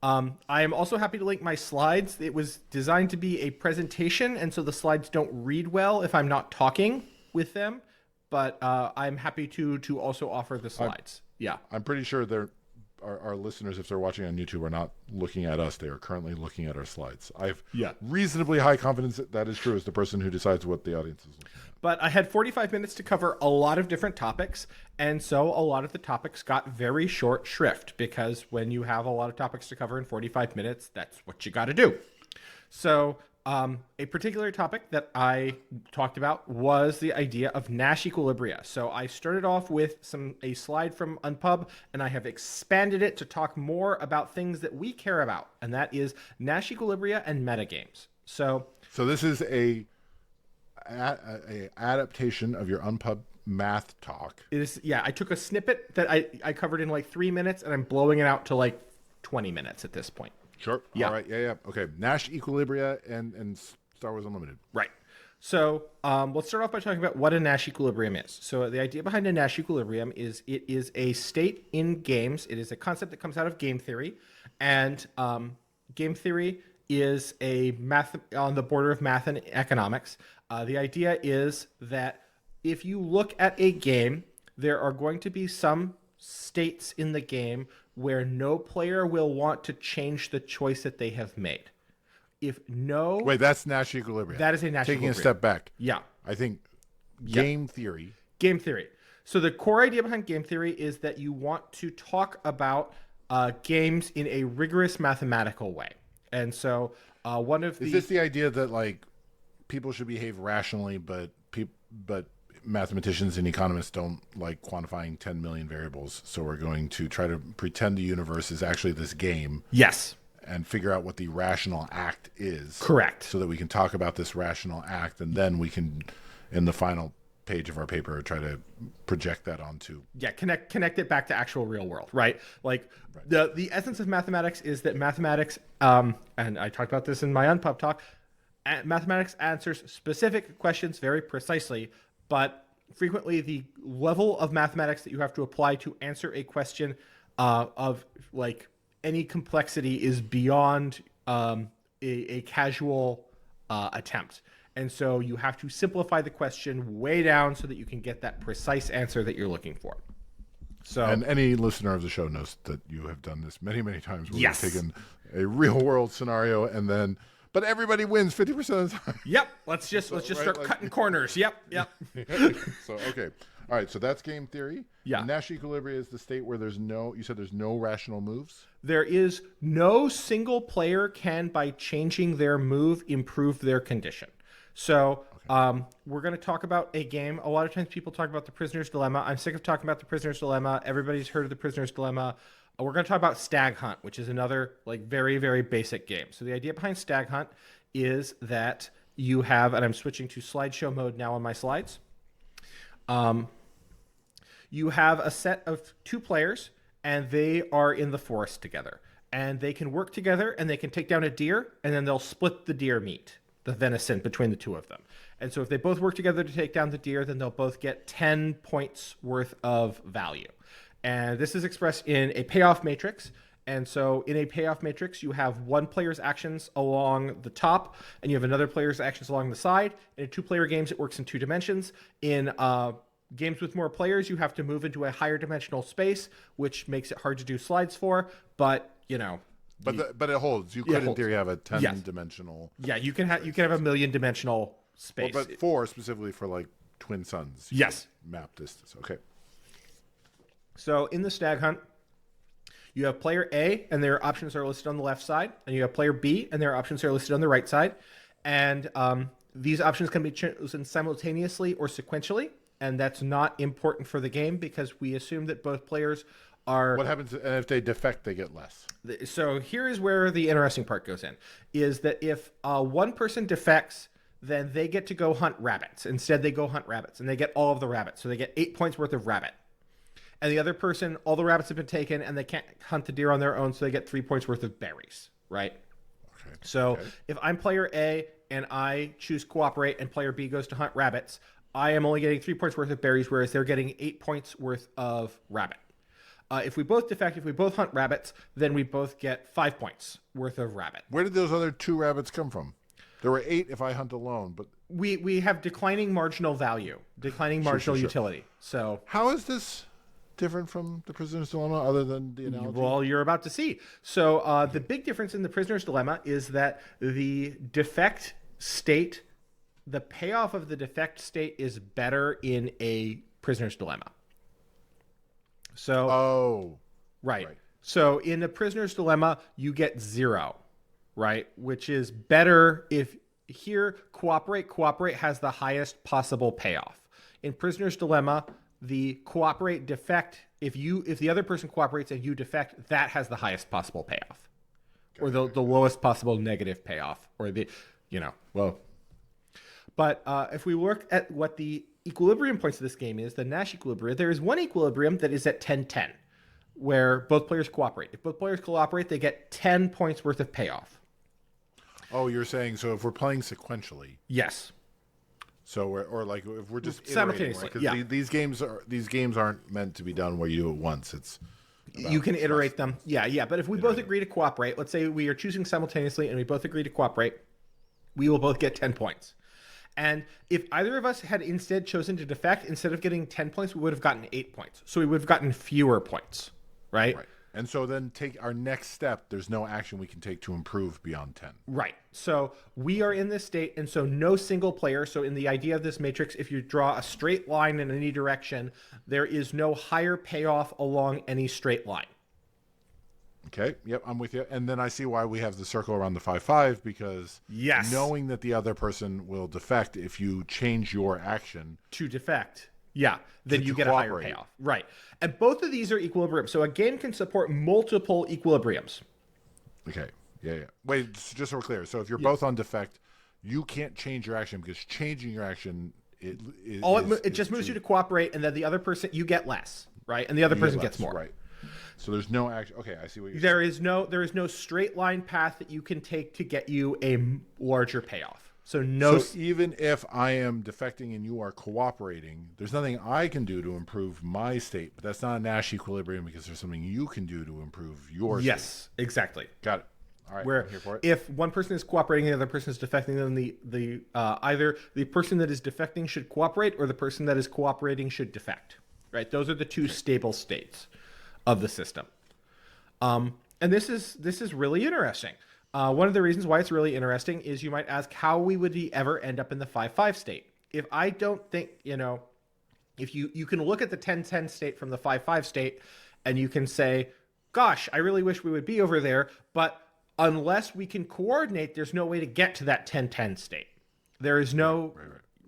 [SPEAKER 2] I am also happy to link my slides. It was designed to be a presentation, and so the slides don't read well if I'm not talking with them. But I'm happy to also offer the slides.
[SPEAKER 1] I'm pretty sure our listeners, if they're watching on YouTube, are not looking at us. They are currently looking at our slides. I have reasonably high confidence that is true as the person who decides what the audience is looking at.
[SPEAKER 2] But I had 45 minutes to cover a lot of different topics, and so a lot of the topics got very short shrift because when you have a lot of topics to cover in 45 minutes, that's what you got to do. So a particular topic that I talked about was the idea of Nash Equilibria. So I started off with a slide from Unpub, and I have expanded it to talk more about things that we care about, and that is Nash Equilibria and Metagames. So
[SPEAKER 1] this is a adaptation of your Unpub math talk.
[SPEAKER 2] It is, I took a snippet that I covered in like 3 minutes, and I'm blowing it out to like 20 minutes at this point.
[SPEAKER 1] Sure. Yeah. All right. Yeah. Okay. Nash Equilibria and Star Wars Unlimited.
[SPEAKER 2] Right. So let's start off by talking about what a Nash equilibrium is. So the idea behind a Nash equilibrium is it is a state in games. It is a concept that comes out of game theory, and game theory is a math on the border of math and economics. The idea is that if you look at a game, there are going to be some states in the game where no player will want to change the choice that they have made. If no,
[SPEAKER 1] Wait, that's Nash Equilibria.
[SPEAKER 2] that is a Nash
[SPEAKER 1] Taking
[SPEAKER 2] Equilibria.
[SPEAKER 1] a step back.
[SPEAKER 2] Yeah.
[SPEAKER 1] I think game theory.
[SPEAKER 2] Game theory. So the core idea behind game theory is that you want to talk about games in a rigorous mathematical way. And so one of the...
[SPEAKER 1] Is this the idea that like people should behave rationally, but mathematicians and economists don't like quantifying 10 million variables, so we're going to try to pretend the universe is actually this game.
[SPEAKER 2] Yes.
[SPEAKER 1] And figure out what the rational act is.
[SPEAKER 2] Correct.
[SPEAKER 1] So that we can talk about this rational act, and then we can, in the final page of our paper, try to project that onto...
[SPEAKER 2] Yeah, connect it back to actual real world, right? Like, the essence of mathematics is that mathematics, and I talked about this in my Unpub talk, mathematics answers specific questions very precisely, but frequently the level of mathematics that you have to apply to answer a question of like any complexity is beyond a casual attempt. And so you have to simplify the question way down so that you can get that precise answer that you're looking for. So,
[SPEAKER 1] and any listener of the show knows that you have done this many, many times where
[SPEAKER 2] yes.
[SPEAKER 1] you've taken a real world scenario and then... But everybody wins 50% of the time.
[SPEAKER 2] Yep. Let's just start cutting corners. Yep.
[SPEAKER 1] So, okay. All right. So that's game theory.
[SPEAKER 2] Yeah.
[SPEAKER 1] Nash Equilibria is the state where you said there's no rational moves?
[SPEAKER 2] There is no single player can, by changing their move, improve their condition. So we're going to talk about a game. A lot of times people talk about the prisoner's dilemma. I'm sick of talking about the prisoner's dilemma. Everybody's heard of the prisoner's dilemma. We're going to talk about Stag Hunt, which is another like very, very basic game. So the idea behind Stag Hunt is that you have, and I'm switching to slideshow mode now on my slides. You have a set of two players, and they are in the forest together. And they can work together, and they can take down a deer, and then they'll split the deer meat, the venison, between the two of them. And so if they both work together to take down the deer, then they'll both get 10 points worth of value. And this is expressed in a payoff matrix. And so in a payoff matrix, you have one player's actions along the top, and you have another player's actions along the side. In two-player games, it works in 2 dimensions. In games with more players, you have to move into a higher dimensional space, which makes it hard to do slides for. But, you know...
[SPEAKER 1] But it holds. You could, in theory, have a 10-dimensional...
[SPEAKER 2] Yeah, you can have a million-dimensional space.
[SPEAKER 1] Well, but 4 specifically for, like, twin suns.
[SPEAKER 2] Yes.
[SPEAKER 1] Map distance. Okay.
[SPEAKER 2] So in the Stag Hunt, you have player A, and their options are listed on the left side, and you have player B, and their options are listed on the right side. And these options can be chosen simultaneously or sequentially, and that's not important for the game because we assume that both players are...
[SPEAKER 1] What happens if they defect, they get less?
[SPEAKER 2] So here is where the interesting part goes in, is that if one person defects, then they get to go hunt rabbits. Instead, they go hunt rabbits, and they get all of the rabbits. So they get 8 points worth of rabbit. And the other person, all the rabbits have been taken, and they can't hunt the deer on their own, so they get 3 points worth of berries, right?
[SPEAKER 1] Okay.
[SPEAKER 2] So if I'm player A and I choose cooperate and player B goes to hunt rabbits, I am only getting 3 points worth of berries, whereas they're getting 8 points worth of rabbit. If we both defect, if we both hunt rabbits, then we both get 5 points worth of rabbit.
[SPEAKER 1] Where did those other 2 rabbits come from? There were 8 if I hunt alone, but...
[SPEAKER 2] We have declining marginal value, declining marginal utility. So
[SPEAKER 1] how is this different from the prisoner's dilemma other than the analogy?
[SPEAKER 2] Well, you're about to see. So the big difference in the prisoner's dilemma is that the defect state, the payoff of the defect state is better in a prisoner's dilemma. So right. So in a prisoner's dilemma, you get 0, right? Which is better if here cooperate has the highest possible payoff. In prisoner's dilemma, the cooperate defect, if the other person cooperates and you defect, that has the highest possible payoff. Or the lowest possible negative payoff, or But if we look at what the equilibrium points of this game is, the Nash Equilibria, there is one equilibrium that is at 10-10, where both players cooperate. If both players cooperate, they get 10 points worth of payoff.
[SPEAKER 1] Oh, you're saying, so if we're playing sequentially.
[SPEAKER 2] Yes.
[SPEAKER 1] So if we're just
[SPEAKER 2] simultaneously,
[SPEAKER 1] right? These games aren't meant to be done where you do it once. It's
[SPEAKER 2] you can iterate them. Yeah. But if we both agree to cooperate, let's say we are choosing simultaneously and we both agree to cooperate, we will both get 10 points. And if either of us had instead chosen to defect, instead of getting 10 points, we would have gotten 8 points. So we would have gotten fewer points, right?
[SPEAKER 1] Right. And so then take our next step. There's no action we can take to improve beyond 10.
[SPEAKER 2] Right. So we are in this state, and so no single player. So in the idea of this matrix, if you draw a straight line in any direction, there is no higher payoff along any straight line.
[SPEAKER 1] Okay. Yep, I'm with you. And then I see why we have the circle around the 5-5, because
[SPEAKER 2] Yes.
[SPEAKER 1] knowing that the other person will defect if you change your action
[SPEAKER 2] To defect. Yeah, then you get a
[SPEAKER 1] cooperate.
[SPEAKER 2] higher payoff. Right. And both of these are equilibrium. So a game can support multiple equilibriums.
[SPEAKER 1] Okay. Yeah. Wait, just so we're clear. So if you're both on defect, you can't change your action, because changing your action it
[SPEAKER 2] just moves you to cooperate, and then the other person, you get less, right? And the other person gets more.
[SPEAKER 1] Right. So there's no action. Okay, I see what you're
[SPEAKER 2] There is no straight line path that you can take to get you a larger payoff. So no.
[SPEAKER 1] So even if I am defecting and you are cooperating, there's nothing I can do to improve my state. But that's not a Nash equilibrium, because there's something you can do to improve your state.
[SPEAKER 2] Yes, exactly.
[SPEAKER 1] Got it. All right.
[SPEAKER 2] Where
[SPEAKER 1] I'm here for it.
[SPEAKER 2] if one person is cooperating and the other person is defecting, then either the person that is defecting should cooperate, or the person that is cooperating should defect. Right? Those are the two stable states of the system. And this is really interesting. One of the reasons why it's really interesting is you might ask how we would ever end up in the 5-5 state. If I don't think, if you can look at the 10-10 state from the 5-5 state, and you can say, gosh, I really wish we would be over there, but unless we can coordinate, there's no way to get to that 10-10 state. There is no...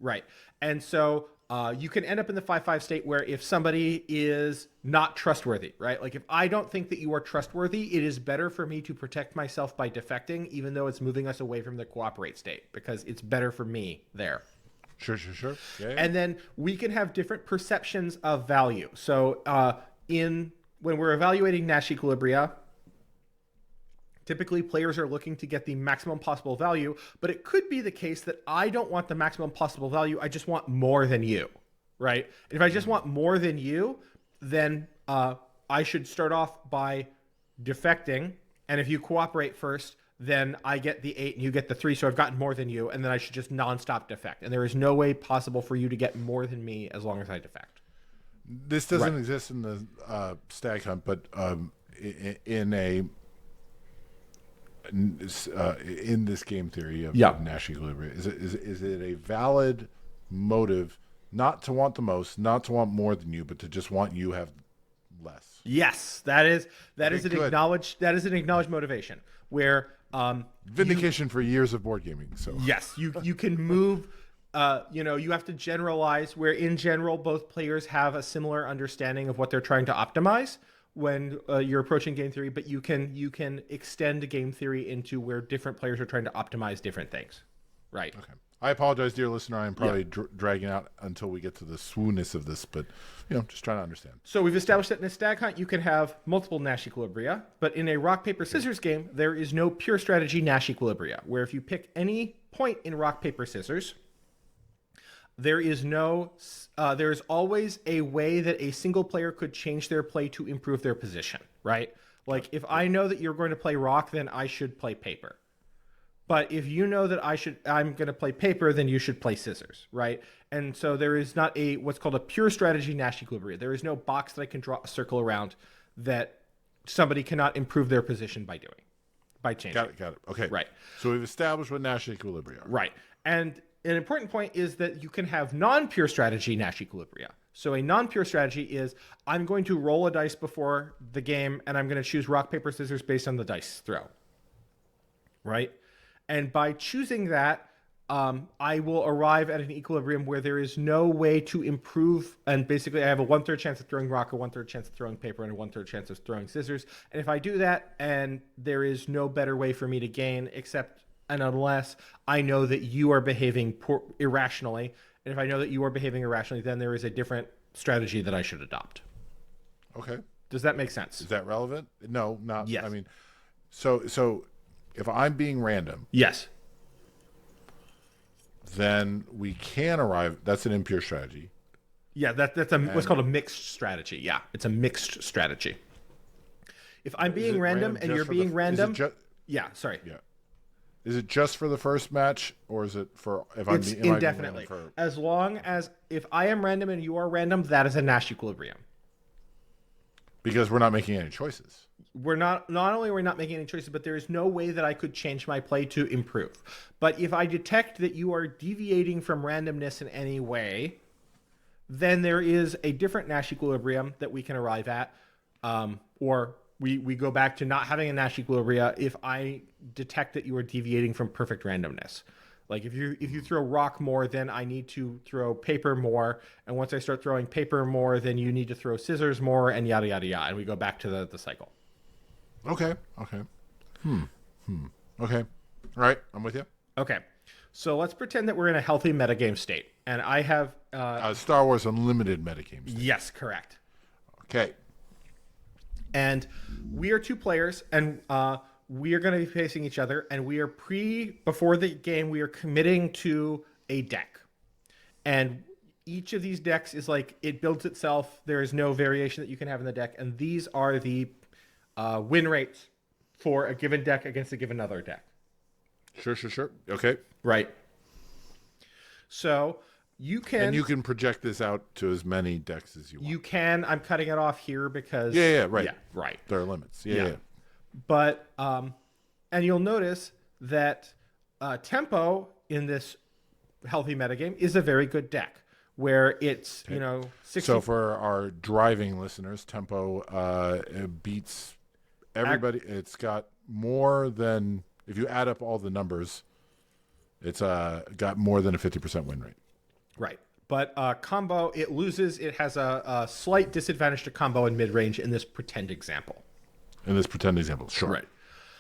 [SPEAKER 2] Right. And so you can end up in the 5-5 state where if somebody is not trustworthy, right? Like if I don't think that you are trustworthy, it is better for me to protect myself by defecting, even though it's moving us away from the cooperate state, because it's better for me there.
[SPEAKER 1] Sure. Yeah.
[SPEAKER 2] And then we can have different perceptions of value. So when we're evaluating Nash equilibria, typically players are looking to get the maximum possible value, but it could be the case that I don't want the maximum possible value. I just want more than you, right? And if I just want more than you, then I should start off by defecting. And if you cooperate first, then I get the 8 and you get the 3. So I've gotten more than you. And then I should just nonstop defect. And there is no way possible for you to get more than me as long as I defect.
[SPEAKER 1] This doesn't exist in the stag hunt, but in this game theory of Nash equilibrium, is it a valid motive not to want the most, not to want more than you, but to just want you have less?
[SPEAKER 2] Yes, that is an acknowledged motivation where
[SPEAKER 1] vindication for years of board gaming. So
[SPEAKER 2] yes, you can move. You have to generalize where in general both players have a similar understanding of what they're trying to optimize when you're approaching game theory, but you can extend game theory into where different players are trying to optimize different things. Right. Okay.
[SPEAKER 1] I apologize, dear listener. I'm probably dragging out until we get to the swoonness of this, but just trying to understand.
[SPEAKER 2] So we've established that in a stag hunt, you can have multiple Nash equilibria, but in a rock, paper, scissors game, there is no pure strategy Nash equilibria, where if you pick any point in rock, paper, scissors, there is always a way that a single player could change their play to improve their position, right? Like if I know that you're going to play rock, then I should play paper. But if you know that I'm going to play paper, then you should play scissors, right? And so there is not what's called a pure strategy Nash equilibria. There is no box that I can draw a circle around that somebody cannot improve their position by changing.
[SPEAKER 1] Got it. Okay.
[SPEAKER 2] Right.
[SPEAKER 1] So we've established what Nash equilibria are.
[SPEAKER 2] Right. And an important point is that you can have non-pure strategy Nash equilibria. So a non-pure strategy is I'm going to roll a dice before the game and I'm going to choose rock, paper, scissors based on the dice throw. Right? And by choosing that, I will arrive at an equilibrium where there is no way to improve. And basically, I have a 1/3 chance of throwing rock, a 1/3 chance of throwing paper, and a 1/3 chance of throwing scissors. And if I do that, and there is no better way for me to gain except and unless I know that you are behaving irrationally. And if I know that you are behaving irrationally, then there is a different strategy that I should adopt.
[SPEAKER 1] Okay.
[SPEAKER 2] Does that make sense?
[SPEAKER 1] Is that relevant? No, not.
[SPEAKER 2] Yes.
[SPEAKER 1] I mean, so if I'm being random,
[SPEAKER 2] yes,
[SPEAKER 1] then we can arrive. That's an impure strategy.
[SPEAKER 2] Yeah, that's what's called a mixed strategy. Yeah, it's a mixed strategy. If I'm being random and you're being random, yeah, sorry.
[SPEAKER 1] Yeah. Is it just for the first match, or is it for if
[SPEAKER 2] It's
[SPEAKER 1] am I being
[SPEAKER 2] indefinitely.
[SPEAKER 1] random
[SPEAKER 2] As long as if I am random and you are random, that is a Nash equilibrium.
[SPEAKER 1] because we're not making any choices?
[SPEAKER 2] We're not only are we not making any choices, but there is no way that I could change my play to improve. But if I detect that you are deviating from randomness in any way, then there is a different Nash equilibrium that we can arrive at, or we go back to not having a Nash equilibria if I detect that you are deviating from perfect randomness. Like if you throw rock more, then I need to throw paper more, and once I start throwing paper more, then you need to throw scissors more, and yada yada yada, and we go back to the cycle.
[SPEAKER 1] Okay. Okay. All right, I'm with you.
[SPEAKER 2] Okay, so let's pretend that we're in a healthy metagame state, and I have
[SPEAKER 1] Star Wars Unlimited metagames.
[SPEAKER 2] yes, correct.
[SPEAKER 1] Okay.
[SPEAKER 2] And we are two players, and we are going to be facing each other, and we are before the game, we are committing to a deck. And each of these decks is like, it builds itself. There is no variation that you can have in the deck. And these are the win rates for a given deck against a given other deck.
[SPEAKER 1] Sure. Okay.
[SPEAKER 2] Right. So you can...
[SPEAKER 1] And you can project this out to as many decks as you want.
[SPEAKER 2] You can. I'm cutting it off here because...
[SPEAKER 1] Yeah, right.
[SPEAKER 2] Yeah, right.
[SPEAKER 1] There are limits. Yeah.
[SPEAKER 2] But, and you'll notice that Tempo in this healthy metagame is a very good deck where it's, 60...
[SPEAKER 1] So for our driving listeners, Tempo beats everybody. It's got more than, if you add up all the numbers, it's got more than a 50% win rate.
[SPEAKER 2] Right. But combo, it loses. It has a slight disadvantage to combo in mid-range in this pretend example.
[SPEAKER 1] Sure.
[SPEAKER 2] Right.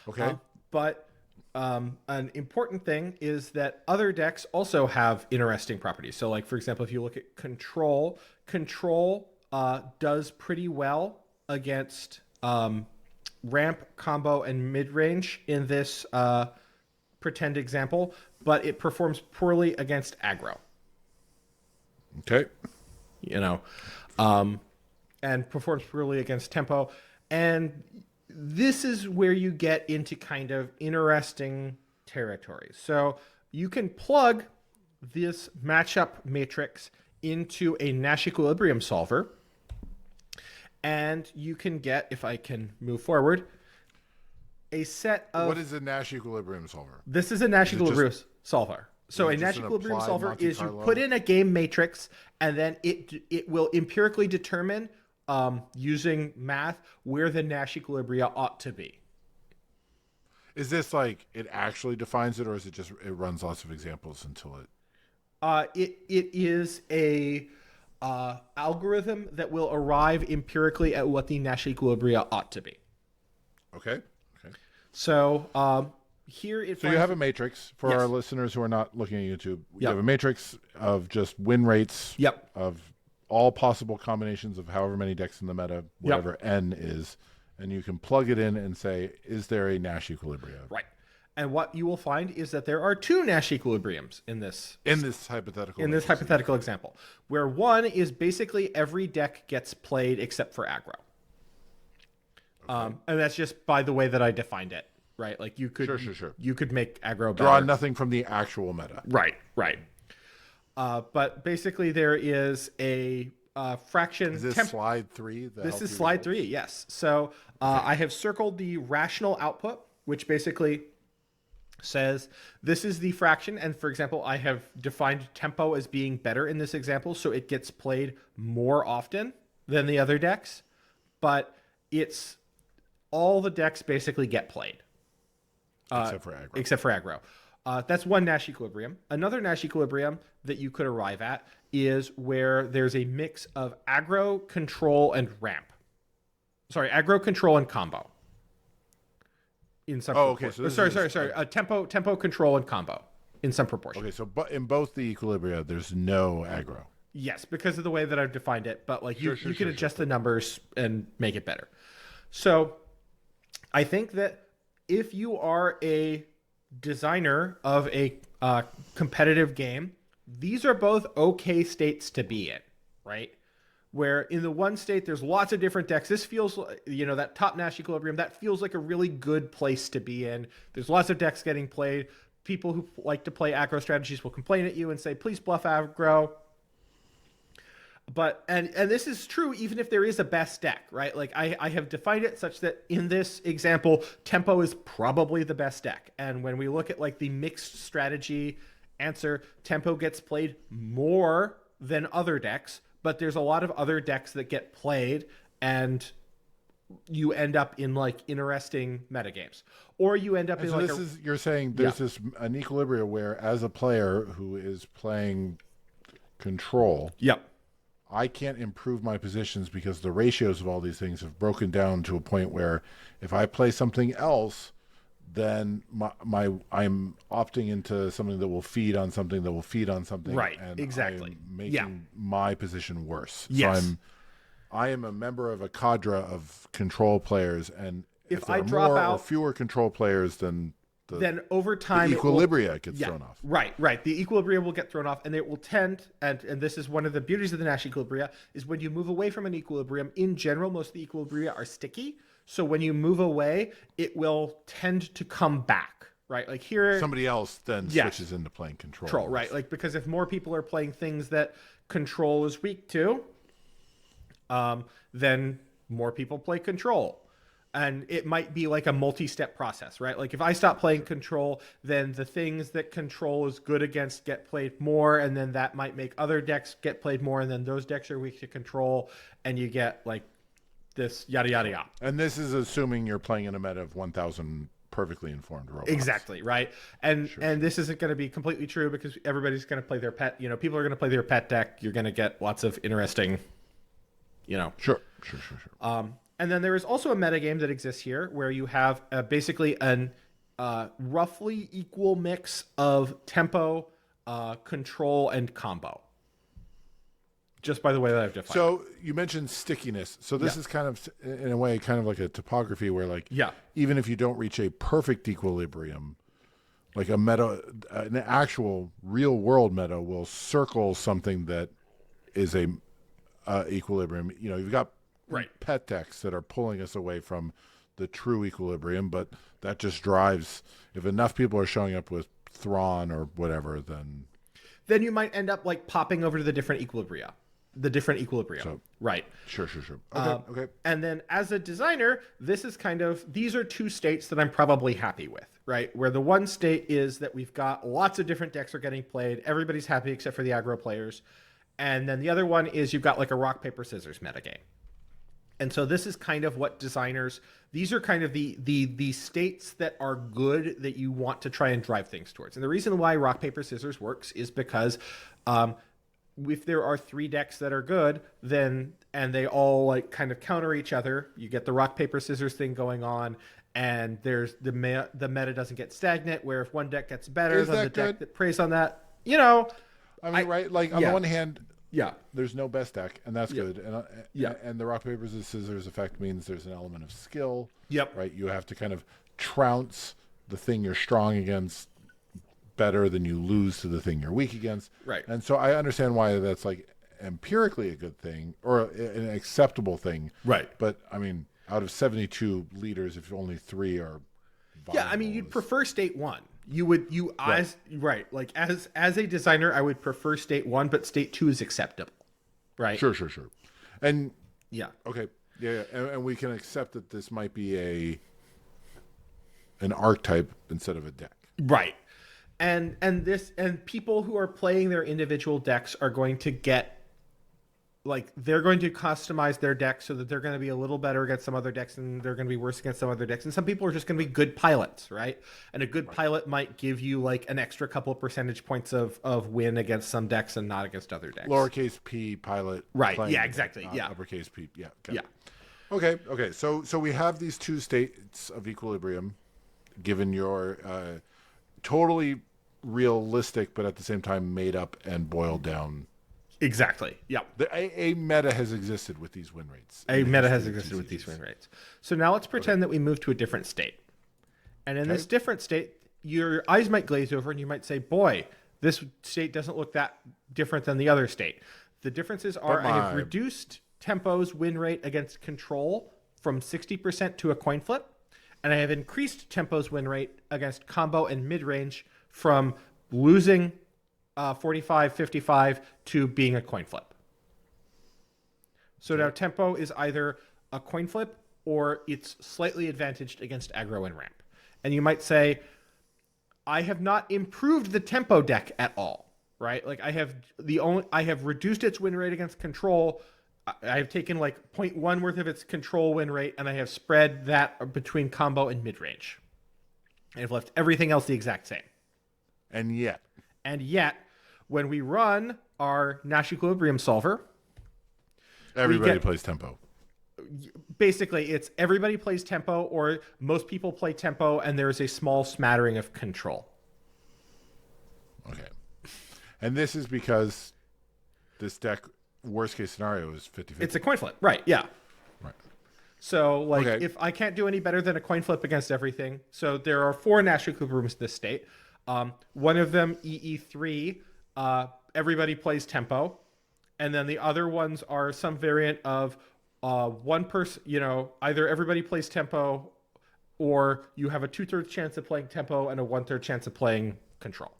[SPEAKER 1] Okay.
[SPEAKER 2] But an important thing is that other decks also have interesting properties. So, like, for example, if you look at Control, Control does pretty well against ramp, combo, and mid-range in this pretend example, but it performs poorly against aggro.
[SPEAKER 1] Okay.
[SPEAKER 2] And performs poorly against Tempo. And this is where you get into kind of interesting territory. So you can plug this matchup matrix into a Nash Equilibrium solver, and you can get, if I can move forward, a set of...
[SPEAKER 1] What is a Nash Equilibrium solver?
[SPEAKER 2] This is a Nash Equilibrium solver. So a
[SPEAKER 1] just
[SPEAKER 2] Nash
[SPEAKER 1] an
[SPEAKER 2] Equilibrium
[SPEAKER 1] applied
[SPEAKER 2] solver
[SPEAKER 1] Monte
[SPEAKER 2] is you
[SPEAKER 1] Carlo?
[SPEAKER 2] put in a game matrix, and then it will empirically determine, using math, where the Nash Equilibria ought to be.
[SPEAKER 1] Is this like it actually defines it, or is it just it runs lots of examples until it?
[SPEAKER 2] It is a algorithm that will arrive empirically at what the Nash Equilibria ought to be.
[SPEAKER 1] Okay.
[SPEAKER 2] So here it.
[SPEAKER 1] So you have a matrix for
[SPEAKER 2] Yes.
[SPEAKER 1] our listeners who are not looking at YouTube. You
[SPEAKER 2] Yep.
[SPEAKER 1] have a matrix of just win rates.
[SPEAKER 2] Yep.
[SPEAKER 1] Of all possible combinations of however many decks in the meta, whatever n is, and you can plug it in and say, is there a Nash Equilibria?
[SPEAKER 2] Right. And what you will find is that there are two Nash Equilibriums in this
[SPEAKER 1] hypothetical
[SPEAKER 2] example, where one is basically every deck gets played except for aggro. And that's just by the way that I defined it, right? Like you could,
[SPEAKER 1] Sure.
[SPEAKER 2] you could make aggro
[SPEAKER 1] Draw
[SPEAKER 2] better.
[SPEAKER 1] nothing from the actual meta.
[SPEAKER 2] Right. But basically there is a fraction.
[SPEAKER 1] Is this slide 3?
[SPEAKER 2] This is slide 3, yes. So I have circled the rational output, which basically says this is the fraction. And for example, I have defined Tempo as being better in this example, so it gets played more often than the other decks. But it's all the decks basically get played. Except for aggro. That's one Nash Equilibrium. Another Nash Equilibrium that you could arrive at is where there's a mix of aggro, control, and ramp. Sorry, aggro, control, and combo. In some proportion. Sorry. Tempo, control, and combo in some proportion.
[SPEAKER 1] Okay, so in both the Equilibria, there's no aggro.
[SPEAKER 2] Yes, because of the way that I've defined it. But like you can adjust the numbers and make it better. So I think that if you are a designer of a competitive game, these are both okay states to be in, right? where in the one state there's lots of different decks. This feels, that top Nash Equilibrium, that feels like a really good place to be in. There's lots of decks getting played. People who like to play aggro strategies will complain at you and say, please bluff aggro. But and this is true even if there is a best deck, right? Like I have defined it such that in this example, tempo is probably the best deck. And when we look at like the mixed strategy answer, tempo gets played more than other decks, but there's a lot of other decks that get played, and you end up in like interesting metagames, or you end up in like
[SPEAKER 1] you're saying there's an Equilibria where, as a player who is playing control, I can't improve my positions because the ratios of all these things have broken down to a point where if I play something else, then I'm opting into something that will feed on something that will feed on something.
[SPEAKER 2] Right,
[SPEAKER 1] and
[SPEAKER 2] exactly.
[SPEAKER 1] I'm making my position worse.
[SPEAKER 2] Yes.
[SPEAKER 1] So I am a member of a cadre of control players, and if there
[SPEAKER 2] I
[SPEAKER 1] are
[SPEAKER 2] drop
[SPEAKER 1] more
[SPEAKER 2] out,
[SPEAKER 1] or fewer control players, then
[SPEAKER 2] over time
[SPEAKER 1] the Equilibria gets thrown off.
[SPEAKER 2] Right. The Equilibria will get thrown off, and it will tend, and this is one of the beauties of the Nash Equilibria, is when you move away from an equilibrium, in general, most of the Equilibria are sticky. So when you move away, it will tend to come back, right? Like here,
[SPEAKER 1] somebody else then switches into playing control.
[SPEAKER 2] Right? Like, because if more people are playing things that control is weak to, then more people play control. And it might be like a multi-step process, right? Like if I stop playing control, then the things that control is good against get played more, and then that might make other decks get played more, and then those decks are weak to control, and you get like this yada yada yada.
[SPEAKER 1] And this is assuming you're playing in a meta of 1,000 perfectly informed robots.
[SPEAKER 2] Exactly, right? And this isn't going to be completely true because everybody's going to play their pet. People are going to play their pet deck. You're going to get lots of interesting,
[SPEAKER 1] Sure.
[SPEAKER 2] And then there is also a metagame that exists here where you have basically an roughly equal mix of tempo, control, and combo. Just by the way that I've defined.
[SPEAKER 1] So you mentioned stickiness. So this is kind of, in a way, kind of like a topography where, like, even if you don't reach a perfect equilibrium, like a meta, an actual real world meta will circle something that is a equilibrium. You've got pet decks that are pulling us away from the true equilibrium, but that just drives, if enough people are showing up with Thrawn or whatever, then
[SPEAKER 2] you might end up like popping over to the different equilibria. Right.
[SPEAKER 1] Sure. Okay.
[SPEAKER 2] And then as a designer, these are two states that I'm probably happy with, right? Where the one state is that we've got lots of different decks are getting played. Everybody's happy except for the aggro players. And then the other one is you've got like a rock, paper, scissors metagame. And so this is kind of what designers, these are kind of the states that are good that you want to try and drive things towards. And the reason why rock, paper, scissors works is because if there are three decks that are good, then, and they all like kind of counter each other, you get the rock, paper, scissors thing going on, and there's the meta doesn't get stagnant, where if one deck gets better than the deck that preys on that,
[SPEAKER 1] right? Like on the one hand,
[SPEAKER 2] Yeah.
[SPEAKER 1] There's no best deck, and that's good. And the rock, paper, scissors effect means there's an element of skill.
[SPEAKER 2] Yep.
[SPEAKER 1] Right? You have to kind of trounce the thing you're strong against better than you lose to the thing you're weak against.
[SPEAKER 2] Right.
[SPEAKER 1] And so I understand why that's like empirically a good thing or an acceptable thing.
[SPEAKER 2] Right.
[SPEAKER 1] But I mean, out of 72 leaders, if only 3 are viable,
[SPEAKER 2] yeah, I mean, you'd prefer state one. As a designer, I would prefer state one, but state two is acceptable. Right.
[SPEAKER 1] Sure. And
[SPEAKER 2] yeah.
[SPEAKER 1] Okay. Yeah. And we can accept that this might be an archetype instead of a deck.
[SPEAKER 2] Right. And people who are playing their individual decks are going to get, like, they're going to customize their deck so that they're going to be a little better against some other decks and they're going to be worse against some other decks. And some people are just going to be good pilots, right? And a good pilot might give you like an extra couple of percentage points of win against some decks and not against other decks.
[SPEAKER 1] Lowercase p pilot.
[SPEAKER 2] Right. Yeah, exactly. Yeah.
[SPEAKER 1] Uppercase p. Yeah.
[SPEAKER 2] Yeah.
[SPEAKER 1] Okay. So we have these two states of equilibrium, given your totally realistic, but at the same time made up and boiled down.
[SPEAKER 2] Exactly. Yeah.
[SPEAKER 1] A meta has existed with these win rates.
[SPEAKER 2] So now let's pretend that we move to a different state. And in this different state, your eyes might glaze over and you might say, boy, this state doesn't look that different than the other state. The differences are I have
[SPEAKER 1] my-
[SPEAKER 2] reduced Tempo's win rate against control from 60% to a coin flip, and I have increased Tempo's win rate against combo and mid-range from losing 45-55 to being a coin flip. So now Tempo is either a coin flip or it's slightly advantaged against aggro and ramp. And you might say, I have not improved the Tempo deck at all, right? Like I have reduced its win rate against control. I have taken like 0.1 worth of its control win rate, and I have spread that between combo and mid-range. And I've left everything else the exact same.
[SPEAKER 1] And yet,
[SPEAKER 2] when we run our Nash Equilibrium solver,
[SPEAKER 1] everybody plays Tempo.
[SPEAKER 2] Basically, it's everybody plays Tempo, or most people play Tempo, and there's a small smattering of control.
[SPEAKER 1] Okay. And this is because this deck, worst case scenario, is 50-50.
[SPEAKER 2] It's a coin flip. Right, yeah.
[SPEAKER 1] Right.
[SPEAKER 2] So, like,
[SPEAKER 1] Okay.
[SPEAKER 2] if I can't do any better than a coin flip against everything, so there are 4 Nash Equilibriums in this state. One of them, EE3, everybody plays Tempo. And then the other ones are some variant of one person, either everybody plays Tempo, or you have a 2/3 chance of playing Tempo and a 1/3 chance of playing Control.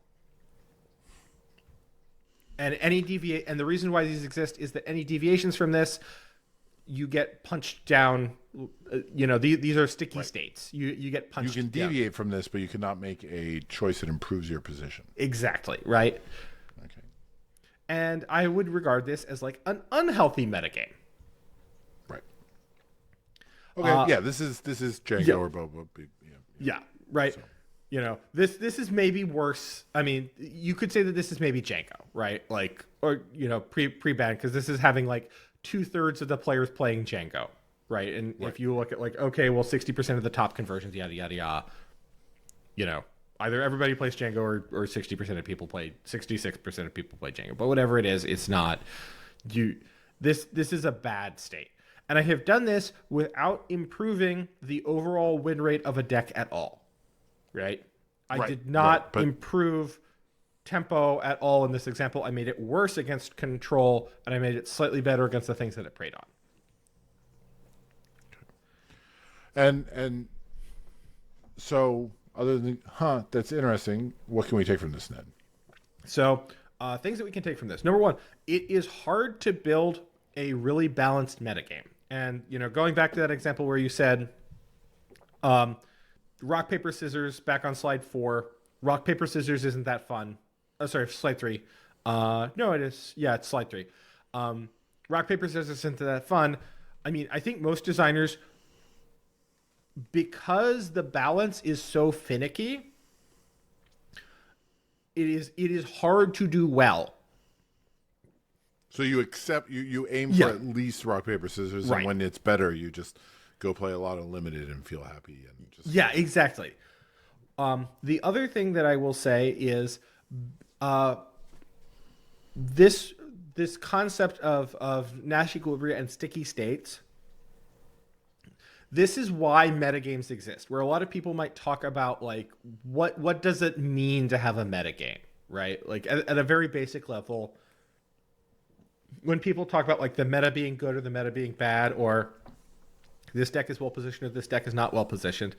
[SPEAKER 2] And and the reason why these exist is that any deviations from this, you get punched down. These are sticky states. You get punched.
[SPEAKER 1] You can
[SPEAKER 2] down.
[SPEAKER 1] deviate from this, but you cannot make a choice that improves your position.
[SPEAKER 2] Exactly, right?
[SPEAKER 1] Okay.
[SPEAKER 2] And I would regard this as like an unhealthy metagame.
[SPEAKER 1] Right. Okay. This is Django or Bobo.
[SPEAKER 2] Yeah, right. So. This is maybe worse. I mean, you could say that this is maybe Django, right? Like, or pre-ban, because this is having like 2/3 of the players playing Django, right? And if you look at like, okay, well, 60% of the top conversions, yada yada yada. Either everybody plays Django or 60% of people play 66% of people play Django. But whatever it is, it's not you. This is a bad state. And I have done this without improving the overall win rate of a deck at all. Right? I did not improve Tempo at all in this example. I made it worse against control, and I made it slightly better against the things that it preyed
[SPEAKER 1] on. And so other than that's interesting. What can we take from this, Ned?
[SPEAKER 2] So things that we can take from this. Number one, it is hard to build a really balanced metagame. And going back to that example where you said rock, paper, scissors, back on slide 4. Rock, paper, scissors isn't that fun. Oh, sorry, slide 3. No, it is. Yeah, it's slide 3. Rock, paper, scissors isn't that fun. I mean, I think most designers, because the balance is so finicky, it is hard to do well.
[SPEAKER 1] So you aim for at least rock, paper, scissors, and when it's better, you just go play a lot of limited and feel happy. And just
[SPEAKER 2] exactly. The other thing that I will say is this concept of Nash Equilibria and sticky states. This is why metagames exist, where a lot of people might talk about like what does it mean to have a metagame, right? Like at a very basic level, when people talk about like the meta being good or the meta being bad, or this deck is well positioned or this deck is not well positioned,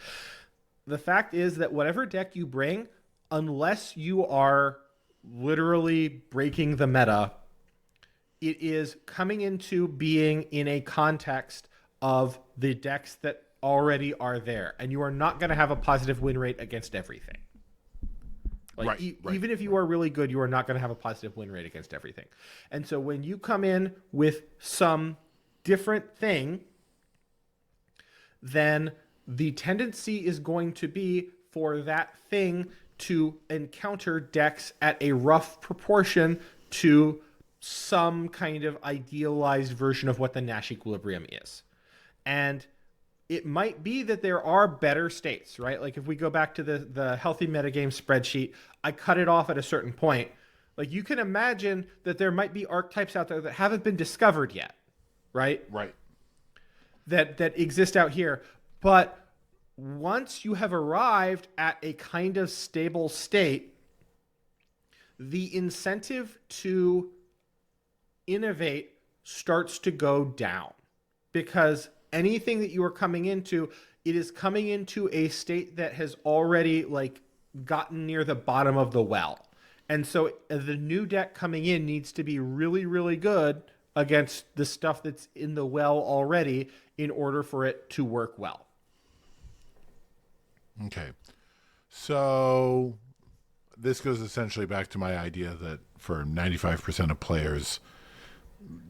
[SPEAKER 2] the fact is that whatever deck you bring, unless you are literally breaking the meta, it is coming into being in a context of the decks that already are there, and you are not going to have a positive win rate against everything. Like, even if you are really good, you are not going to have a positive win rate against everything. And so when you come in with some different thing, then the tendency is going to be for that thing to encounter decks at a rough proportion to some kind of idealized version of what the Nash Equilibrium is. And it might be that there are better states, right? Like if we go back to the healthy metagame spreadsheet, I cut it off at a certain point. Like you can imagine that there might be archetypes out there that haven't been discovered yet, right?
[SPEAKER 1] Right.
[SPEAKER 2] That exist out here. But once you have arrived at a kind of stable state, the incentive to innovate starts to go down, because anything that you are coming into, it is coming into a state that has already like gotten near the bottom of the well. And so the new deck coming in needs to be really, really good against the stuff that's in the well already in order for it to work well.
[SPEAKER 1] Okay. So this goes essentially back to my idea that for 95% of players,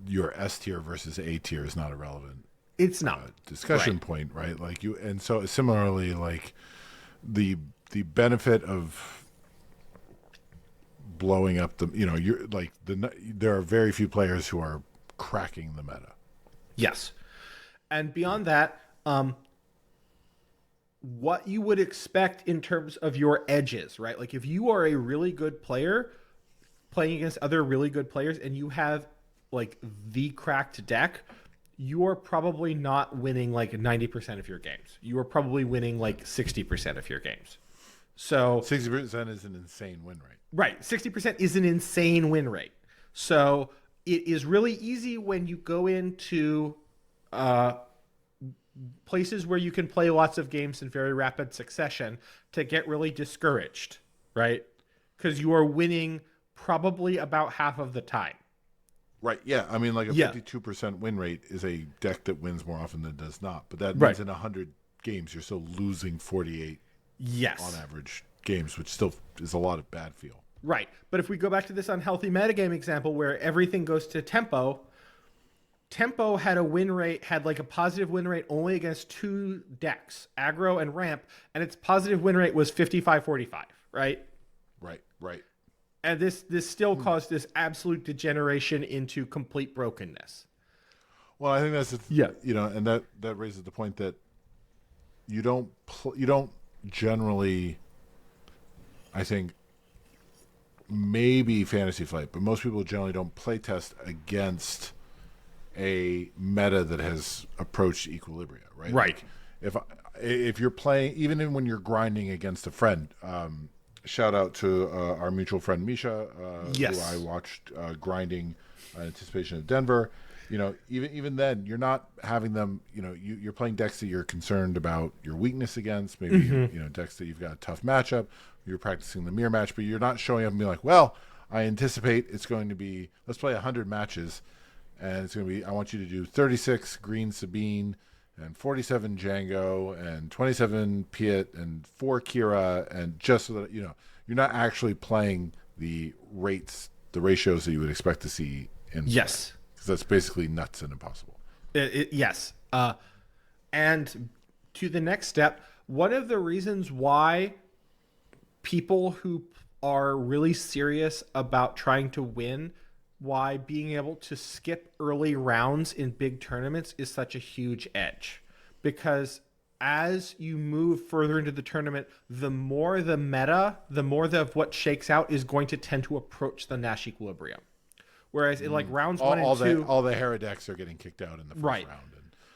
[SPEAKER 1] your S tier versus A tier is not a relevant
[SPEAKER 2] It's not.
[SPEAKER 1] discussion point, right? Like you, and so similarly, like the benefit of blowing up the, you're like there are very few players who are cracking the meta.
[SPEAKER 2] Yes. And beyond that, what you would expect in terms of your edges, right? Like if you are a really good player playing against other really good players and you have like the cracked deck, you are probably not winning like 90% of your games. You are probably winning like 60% of your games. So
[SPEAKER 1] 60% is an insane win rate.
[SPEAKER 2] right, 60% is an insane win rate. So it is really easy when you go into places where you can play lots of games in very rapid succession to get really discouraged, right? Because you are winning probably about half of the time.
[SPEAKER 1] Right. Yeah. I mean, like a 52% win rate is a deck that wins more often than does not. But that means in 100 games, you're still losing 48 on average games, which still is a lot of bad feel.
[SPEAKER 2] Right. But if we go back to this unhealthy metagame example where everything goes to tempo, Tempo had like a positive win rate only against two decks, aggro and ramp, and its positive win rate was 55-45, right?
[SPEAKER 1] Right.
[SPEAKER 2] And this still caused this absolute degeneration into complete brokenness.
[SPEAKER 1] Well, I think that's and that raises the point that you don't generally, I think, maybe Fantasy Flight, but most people generally don't play test against a meta that has approached Equilibria, right?
[SPEAKER 2] Right.
[SPEAKER 1] Like if you're playing, even when you're grinding against a friend, shout out to our mutual friend Misha, who I watched grinding in anticipation of Denver. Even then, you're not having them. You're playing decks that you're concerned about your weakness against. Maybe decks that you've got a tough matchup. You're practicing the mirror match, but you're not showing up and being like, well, I anticipate it's going to be, let's play 100 matches. And it's going to be, I want you to do 36 Green Sabine and 47 Django and 27 Piet and 4 Kira. And just so that, you're not actually playing the ratios that you would expect to see in play. Because that's basically nuts and impossible.
[SPEAKER 2] Yes. And to the next step, one of the reasons why people who are really serious about trying to win, why being able to skip early rounds in big tournaments is such a huge edge. Because as you move further into the tournament, the more the meta, the more of what shakes out is going to tend to approach the Nash Equilibrium. Whereas in like rounds 1 and 2...
[SPEAKER 1] all the Hera decks are getting kicked out in the first round.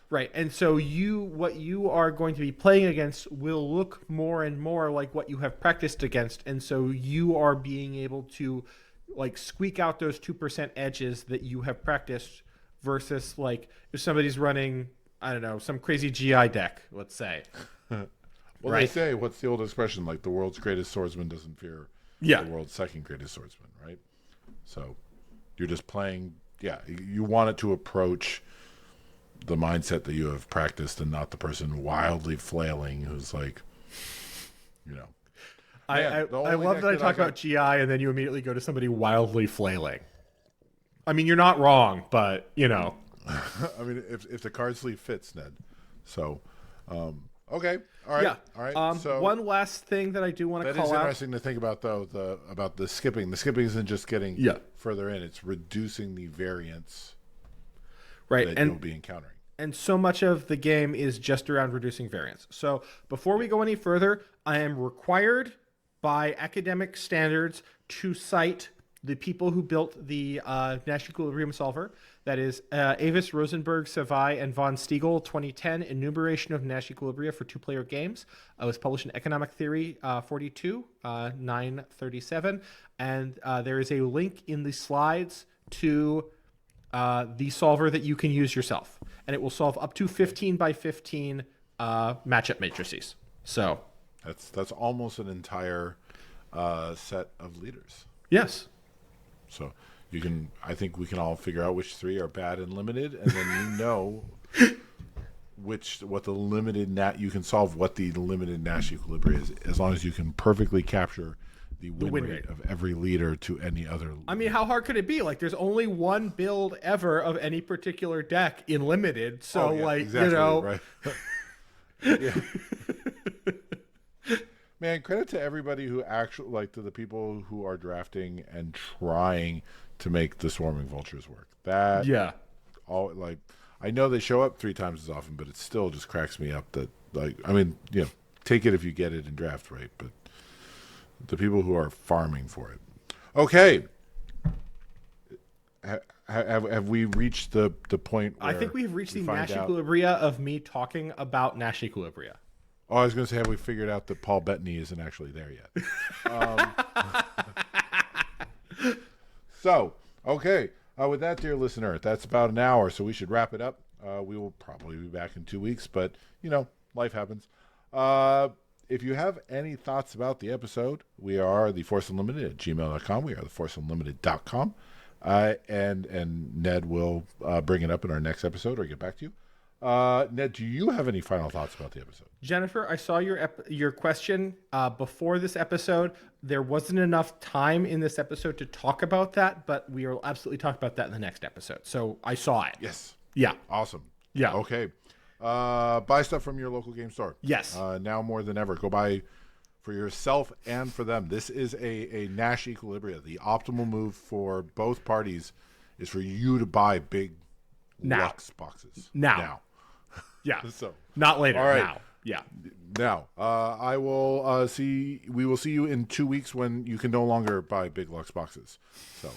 [SPEAKER 2] Right. And so what you are going to be playing against will look more and more like what you have practiced against. And so you are being able to like squeak out those 2% edges that you have practiced versus like if somebody's running, I don't know, some crazy GI deck, let's say.
[SPEAKER 1] They say, what's the old expression? Like the world's greatest swordsman doesn't fear the world's second greatest swordsman, right? So you're just playing, you want it to approach the mindset that you have practiced and not the person wildly flailing who's like,
[SPEAKER 2] I love that I talk about GI and then you immediately go to somebody wildly flailing. I mean, you're not wrong, but,
[SPEAKER 1] I mean, if the card sleeve fits, Ned. So, okay. All right.
[SPEAKER 2] Yeah.
[SPEAKER 1] All right. So
[SPEAKER 2] one last thing that I do want to call out.
[SPEAKER 1] That is interesting to think about, though, about the skipping. The skipping isn't just getting further in. It's reducing the variance that you'll be encountering.
[SPEAKER 2] And so much of the game is just around reducing variance. So before we go any further, I am required by academic standards to cite the people who built the Nash Equilibrium solver. That is Avis, Rosenberg, Savai, and von Stiegel, 2010, Enumeration of Nash Equilibria for two-player games. It was published in Economic Theory 42, 937. And there is a link in the slides to the solver that you can use yourself, and it will solve up to 15 by 15 matchup matrices. So
[SPEAKER 1] that's almost an entire set of leaders.
[SPEAKER 2] yes.
[SPEAKER 1] So I think we can all figure out which 3 are bad and limited, and then what the limited you can solve what the limited Nash Equilibria is, as long as you can perfectly capture the win rate of every leader to any other.
[SPEAKER 2] I mean, how hard could it be? Like, there's only one build ever of any particular deck in limited, so
[SPEAKER 1] right. Yeah. Man, credit to everybody who actually, to the people who are drafting and trying to make the Swarming Vultures work. I know they show up 3 times as often, but it still just cracks me up that, take it if you get it in draft, right? But the people who are farming for it. Okay. Have we reached the point where
[SPEAKER 2] I think we've reached the Nash Equilibria of me talking about Nash Equilibria.
[SPEAKER 1] Oh, I was going to say, have we figured out that Paul Bettany isn't actually there yet? So, okay. With that, dear listener, that's about an hour, so we should wrap it up. We will probably be back in 2 weeks, but, life happens. If you have any thoughts about the episode, we are theforceunlimited at gmail.com. We are theforceunlimited.com. And Ned will bring it up in our next episode or get back to you. Ned, do you have any final thoughts about the episode?
[SPEAKER 2] Jennifer, I saw your question before this episode. There wasn't enough time in this episode to talk about that, but we will absolutely talk about that in the next episode. So I saw it.
[SPEAKER 1] Yes.
[SPEAKER 2] Yeah.
[SPEAKER 1] Awesome.
[SPEAKER 2] Yeah.
[SPEAKER 1] Okay. Buy stuff from your local game store.
[SPEAKER 2] Yes.
[SPEAKER 1] Now more than ever. Go buy for yourself and for them. This is a Nash Equilibria. The optimal move for both parties is for you to buy big Lux boxes.
[SPEAKER 2] Now. Yeah.
[SPEAKER 1] So
[SPEAKER 2] not later.
[SPEAKER 1] All right.
[SPEAKER 2] Now. Yeah.
[SPEAKER 1] Now, we will see you in 2 weeks when you can no longer buy big Lux boxes. So